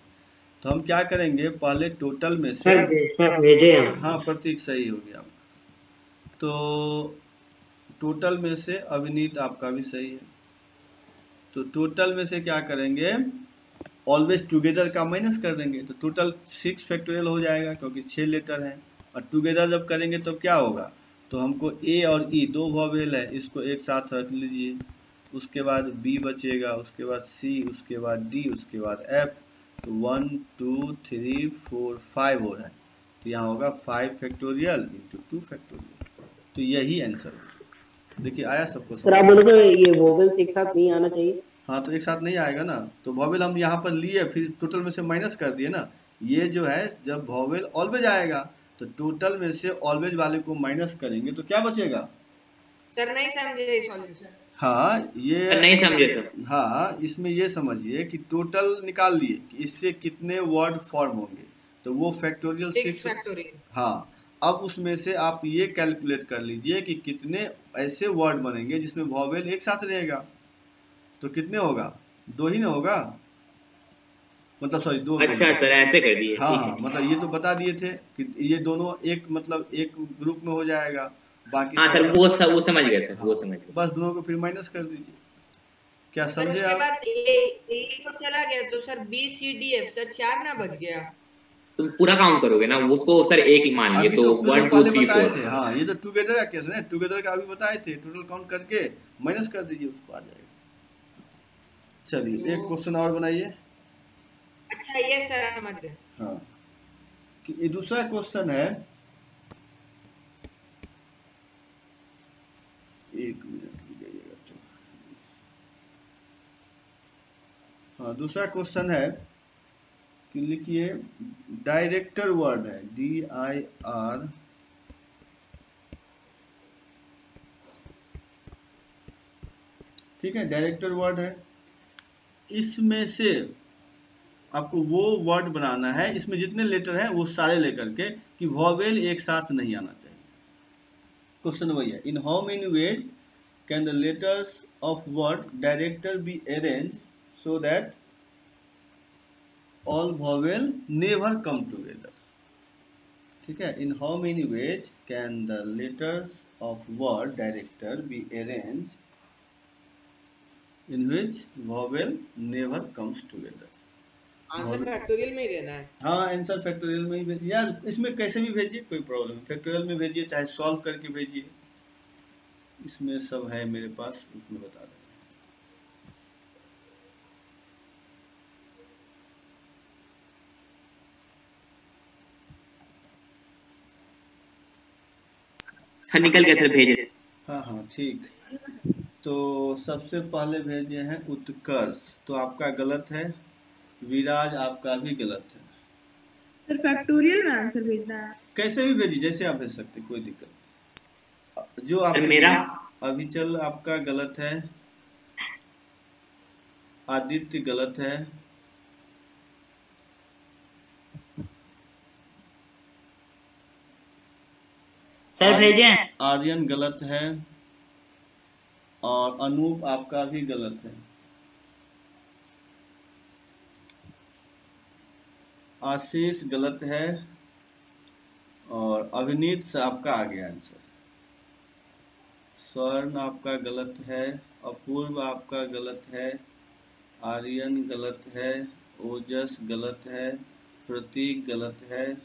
तो हम क्या करेंगे, पहले टोटल में से भेजे। हाँ प्रतीक सही हो गया आपका। तो टोटल में से अविनीत आपका भी सही है। तो टोटल में से क्या करेंगे, ऑलवेज टुगेदर का माइनस कर देंगे, तो टोटल 6 फैक्टोरियल हो जाएगा, क्योंकि 6 लेटर हैं। और टुगेदर जब करेंगे तो क्या होगा, तो हमको ए और ई 2 वॉवेल है, इसको एक साथ रख लीजिए। उसके बाद बी बचेगा, उसके बाद सी, उसके बाद डी, उसके बाद एफ। तो 1 2 3 4 5 हो रहा है, तो यहाँ होगा 5 फैक्टोरियल इंटू 2 फैक्टोरियल। तो यही आंसर है। देखिए आया सबको सर आप बोलो तो ये वोवेल्स एक साथ नहीं आना चाहिए। हाँ तो एक साथ नहीं आएगा ना, तो वॉवेल हम यहाँ पर लिए, फिर टोटल में से माइनस कर दिए ना। ये जो है जब वॉवेल ऑलवेज आएगा तो टोटल में से ऑलवेज वाले को माइनस करेंगे तो क्या बचेगा। सर नहीं समझे सॉल्यूशन। हाँ ये नहीं समझे सर। हाँ इसमें ये समझिए कि टोटल निकाल लिए कि इससे कितने वर्ड फॉर्म होंगे, तो वो फैक्टोरियल 6 फैक्टोरियल। हाँ, अब उसमें से आप ये कैलकुलेट कर लीजिए कि कितने ऐसे वर्ड बनेंगे जिसमें वॉवेल एक साथ रहेगा। तो कितने होगा, 2 ही ना होगा, मतलब सॉरी 2। अच्छा सर ऐसे कर दिए। हाँ हाँ, मतलब ये तो बता दिए थे कि ये दोनों एक मतलब एक ग्रुप में हो जाएगा, बाकी हाँ सर वो समझ गए सर, वो समझ गए। बस दोनों को फिर माइनस कर दीजिए। क्या समझे उसके आप? बाद ए तो चला गया, तो sir B C D F sir 4 ना बच गया। तुम पूरा काउंट करोगे ना उसको सर, एक ही मान लिए तो 1 2 3 4। हाँ ये तो टुगेदर का केस है, टुगेदर का अभी बताए थे, टोटल काउंट करके माइनस कर दीजिए, उसको आ जाएगा। चलिए एक क्वेश्चन और बनाइए। अच्छा ये सर समझ गए। हाँ कि ये दूसरा क्वेश्चन है, एक मिनट रुकिएगा तो। हाँ दूसरा क्वेश्चन है कि लिखिए डायरेक्टर वर्ड है, DIR ठीक है, डायरेक्टर वर्ड है। इसमें से आपको वो वर्ड बनाना है, इसमें जितने लेटर हैं वो सारे लेकर के, कि वॉवेल एक साथ नहीं आना चाहिए। क्वेश्चन वही है, in how many ways can the letters of word director be arrange so that all vowel never come together. ठीक है, in how many ways can the letters of word director be arrange in which vowel never comes together। Answer factorial में ही देना है। हाँ आंसर फैक्टोरियल में ही भेजिए, या इसमें कैसे भी भेजिए, कोई प्रॉब्लम नहीं, फैक्टोरियल में भेजिए चाहे सॉल्व करके भेजिए, इसमें सब है मेरे पास, उसमें बता दें। सर निकल गया सर, भेज। हाँ हाँ ठीक। तो सबसे पहले भेजे हैं उत्कर्ष, तो आपका गलत है। विराज आपका भी गलत है। सर फैक्टोरियल में आंसर भेजना है। कैसे भी भेजिए, जैसे आप भेज सकते, कोई दिक्कत नहीं। जो आप मेरा अभिचल आपका गलत है, आदित्य गलत है, सर भेजे, आर्यन गलत है, और अनूप आपका भी गलत है। आशीष गलत है और अभिनीत से आपका आ गया आंसर। स्वर्ण आपका गलत है, अपूर्व आपका गलत है, आर्यन गलत है, ओजस गलत है, प्रतीक गलत है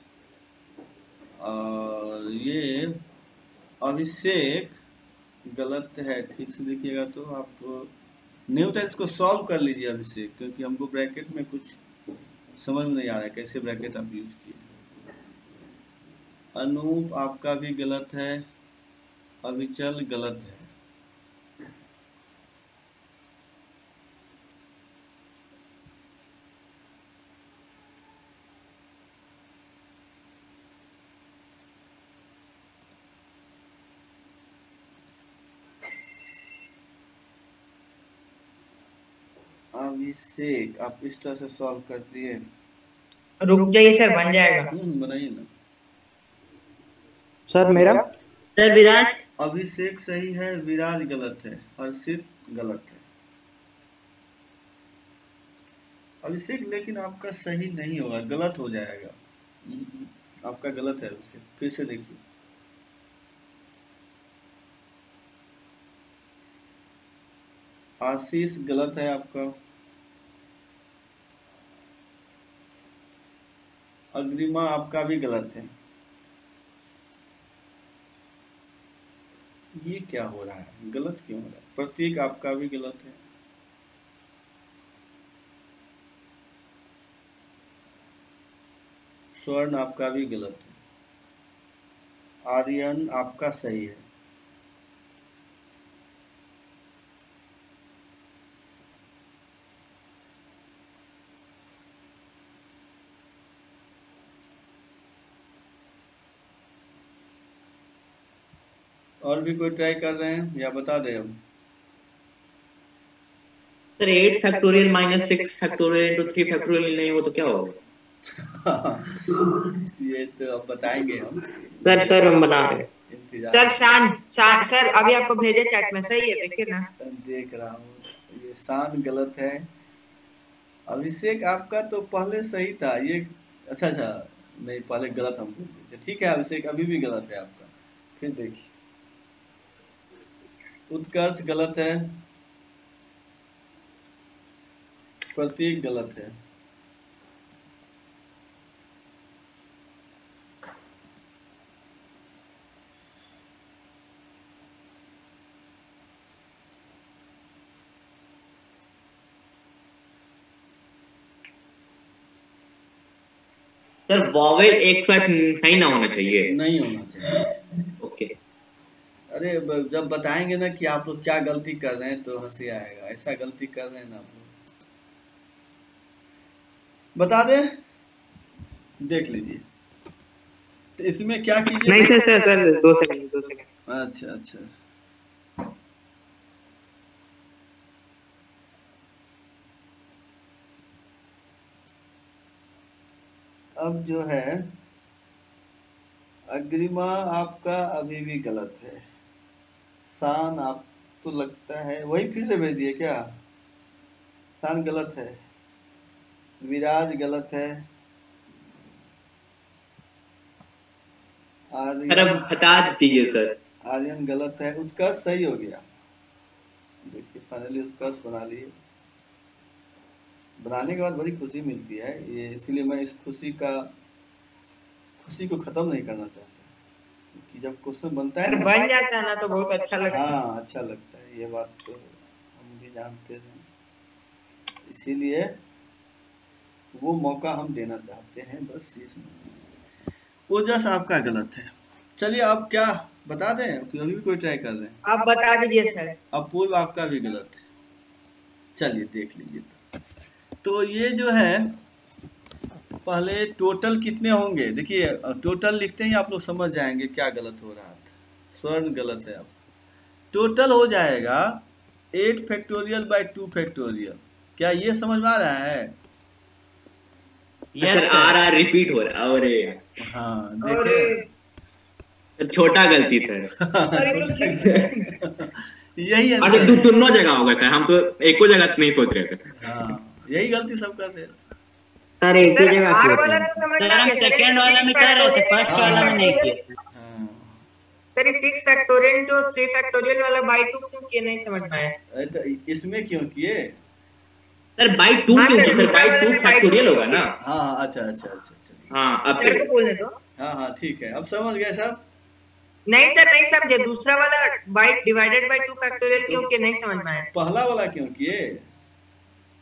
और ये अभिषेक गलत है। ठीक से देखिएगा तो आपको नहीं होता, इसको सॉल्व कर लीजिए अभिषेक, क्योंकि हमको ब्रैकेट में कुछ समझ में नहीं आ रहा है कैसे ब्रैकेट आप यूज किए। अनूप आपका भी गलत है, अविचल गलत है। अभिषेक आप इस तरह से सॉल्व कर दिए। रुक जाइए सर, बन जाएगा। बनाइए ना सर। मेरा सर विराज, अभिषेक सही है, विराज गलत है, हर्षित गलत है। अभिषेक लेकिन आपका सही नहीं होगा, गलत हो जाएगा। आपका गलत है अभिषेक, फिर से देखिए। आशीष गलत है आपका। अग्रिमा आपका भी गलत है। ये क्या हो रहा है, गलत क्यों हो रहा है? प्रतीक आपका भी गलत है। स्वर्ण आपका भी गलत है। आर्यन आपका सही है। और भी कोई ट्राई कर रहे हैं या बता दें हम? Sir 8 factorial minus 6 factorial into 3 factorial नहीं हो तो क्या होगा? ये तो अब बताएंगे हम। सर हम बता रहे हैं। सर शान सर अभी आपको भेजे चैट में, सही है देखिए ना। देख रहा हूँ, ये शान गलत है। अभिषेक आपका तो पहले सही था ये। अच्छा नहीं, पहले गलत हम बोल दिए। ठीक है अभिषेक अभी भी गलत है आपका। फिर देखिए, उत्कर्ष गलत है, प्रतीक गलत है। सर वॉवेल एक साथ नहीं ना होना चाहिए। नहीं होना चाहिए। ओके। अरे जब बताएंगे ना कि आप लोग क्या गलती कर रहे हैं तो हंसी आएगा। ऐसा गलती कर रहे हैं ना आप लोग, बता दें, देख लीजिए। तो इसमें क्या कीजिए? नहीं सर 2 सेकंड। अच्छा अब जो है अग्रिमा आपका अभी भी गलत है। शान आप तो लगता है वही फिर से भेज दिए क्या? शान गलत है, विराज गलत है, आर्यन बता दीजिए सर। आर्यन गलत है, उत्कर्ष सही हो गया। देखिए फाइनली उत्कर्ष बना लिए। बनाने के बाद बड़ी खुशी मिलती है ये, इसलिए मैं इस खुशी को खत्म नहीं करना चाहता कि जब क्वेश्चन बनता है ना, बन जाता है ना तो बहुत अच्छा लगता है। हाँ अच्छा लगता है, ये बात तो हम भी जानते हैं। इसीलिए वो मौका हम देना चाहते हैं, बस ये ओजस आपका गलत है। चलिए अब क्या बता दें कि अभी भी कोई ट्राई कर रहे हैं? आप बता दीजिए सर। अपूर्व आपका भी गलत है। चलिए देख लीजिए। तो ये जो है पहले टोटल कितने होंगे देखिए, टोटल लिखते ही आप लोग समझ जाएंगे क्या गलत हो रहा था। स्वर्ण गलत है। अब टोटल हो जाएगा 8 फैक्टोरियल बाय 2 फैक्टोरियल। क्या ये समझ में आ रहा है? सर आ रिपीट हो रहा है। अरे हाँ देखिए, छोटा गलती सर। यही है। अरे दोनों जगह होगा सर, हम तो एक को जगह नहीं सोच रहे थे। हाँ यही गलती सब कर रहे हैं। सर एक ही जगह आर किया वाला था। तो समझ सर में आ हम गया। सेकंड वाला में कर रहे थे, फर्स्ट वाला में नहीं किया। सर 6 फैक्टोरियल तो 3 फैक्टोरियल वाला बाई 2 क्यों किए, नहीं समझ में आया। अरे तो इसमें क्यों किए? सर बाई 2 हाँ, क्यों सर, किया सर? बाई 2 फैक्टोरियल होगा ना? हाँ हाँ, अच्छा अच्छा अच्छा अच्छा। हाँ अब सर को बोलने दो। हाँ हाँ ठीक है, अब समझ गए सब। नहीं सर नहीं समझे, दूसरा वाला बाई डिवाइडेड बाई 2 फैक्टोरियल क्यों किए, नहीं समझ में आया। पहला वाला क्यों किए?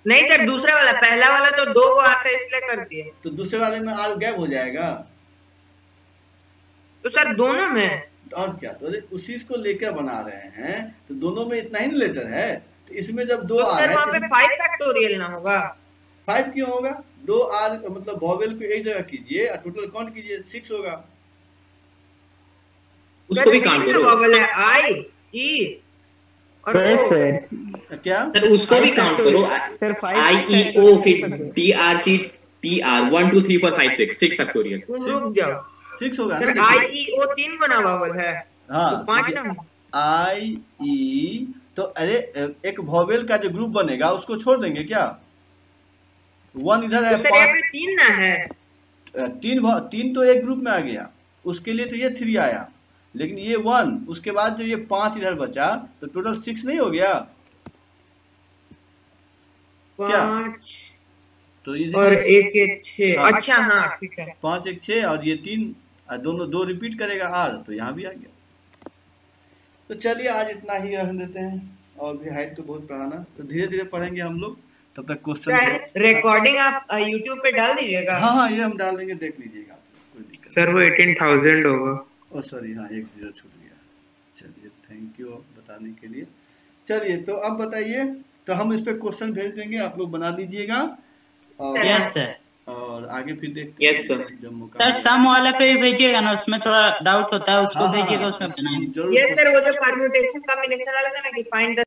नहीं सर दूसरा वाला, पहला वाला तो 2 को आता है इसलिए कर दिए। तो दूसरे वाले में आर गैप हो जाएगा। तो सर दोनों में और क्या, तो उसी को लेकर बना रहे हैं, तो दोनों में इतना ही लेटर है, तो इसमें जब 2 तो आर सर है वहाँ पे 5 फैक्टोरियल ना होगा। 5 क्यों होगा? 2 आर मतलब वॉवेल को एक जगह कीजिए और टोटल काउंट कीजिए, 6 होगा। उसको भी काउंट करो। वॉवेल है आई ई और ओ। सर क्या सर उसको भी काउंट करो। सर आई ई ओ फिर T R C T R 1 2 3 4 5 6 factorial. तुम रुक जाओ 6 होगा सर। ना? आई ई ओ 3 गुना वॉवेल है हाँ तो 5 ना। आई ई, तो अरे एक वॉवेल का जो ग्रुप बनेगा उसको छोड़ देंगे क्या? 1 इधर है, तो सर यहाँ पे 3 ना है। 3 तो एक ग्रुप में आ गया, उसके लिए तो ये 3 आया, लेकिन ये 1, उसके बाद जो ये 5 इधर बचा तो टोटल 6 नहीं हो गया? 5 तो ये और 1 1 6। हाँ। अच्छा हाँ ठीक है। 5 1 6 और ये 3, दोनों 2 रिपीट करेगा आर, तो यहाँ भी आ गया। तो चलिए आज इतना ही रहने देते हैं, और भी है तो बहुत पुराना, तो धीरे धीरे पढ़ेंगे हम लोग, तब तक क्वेश्चन। सर रिकॉर्डिंग आप यूट्यूब पे डाल दीजिएगा। हाँ हाँ ये हम डाल देंगे, देख लीजिएगा, कोई दिक्कत सर वो 18,000 होगा। ओ सॉरी, हाँ 1 0 छूट गया। चलिए थैंक यू बताने के लिए। चलिए तो अब बताइए, तो हम इस पे क्वेश्चन भेज देंगे, आप लोग बना दीजिएगा और यस सर। और आगे फिर देखते यस सर। जब मौका सर सम वाला पे भी भेजिएगा ना, उसमें थोड़ा डाउट होता है, उसको हाँ, हाँ, भेजिएगा, हाँ, उसमें बनाएंगे। जरूर ये सर वो जो परम्यूटेशन कॉम्बिनेशन वाला था ना कि फाइंड द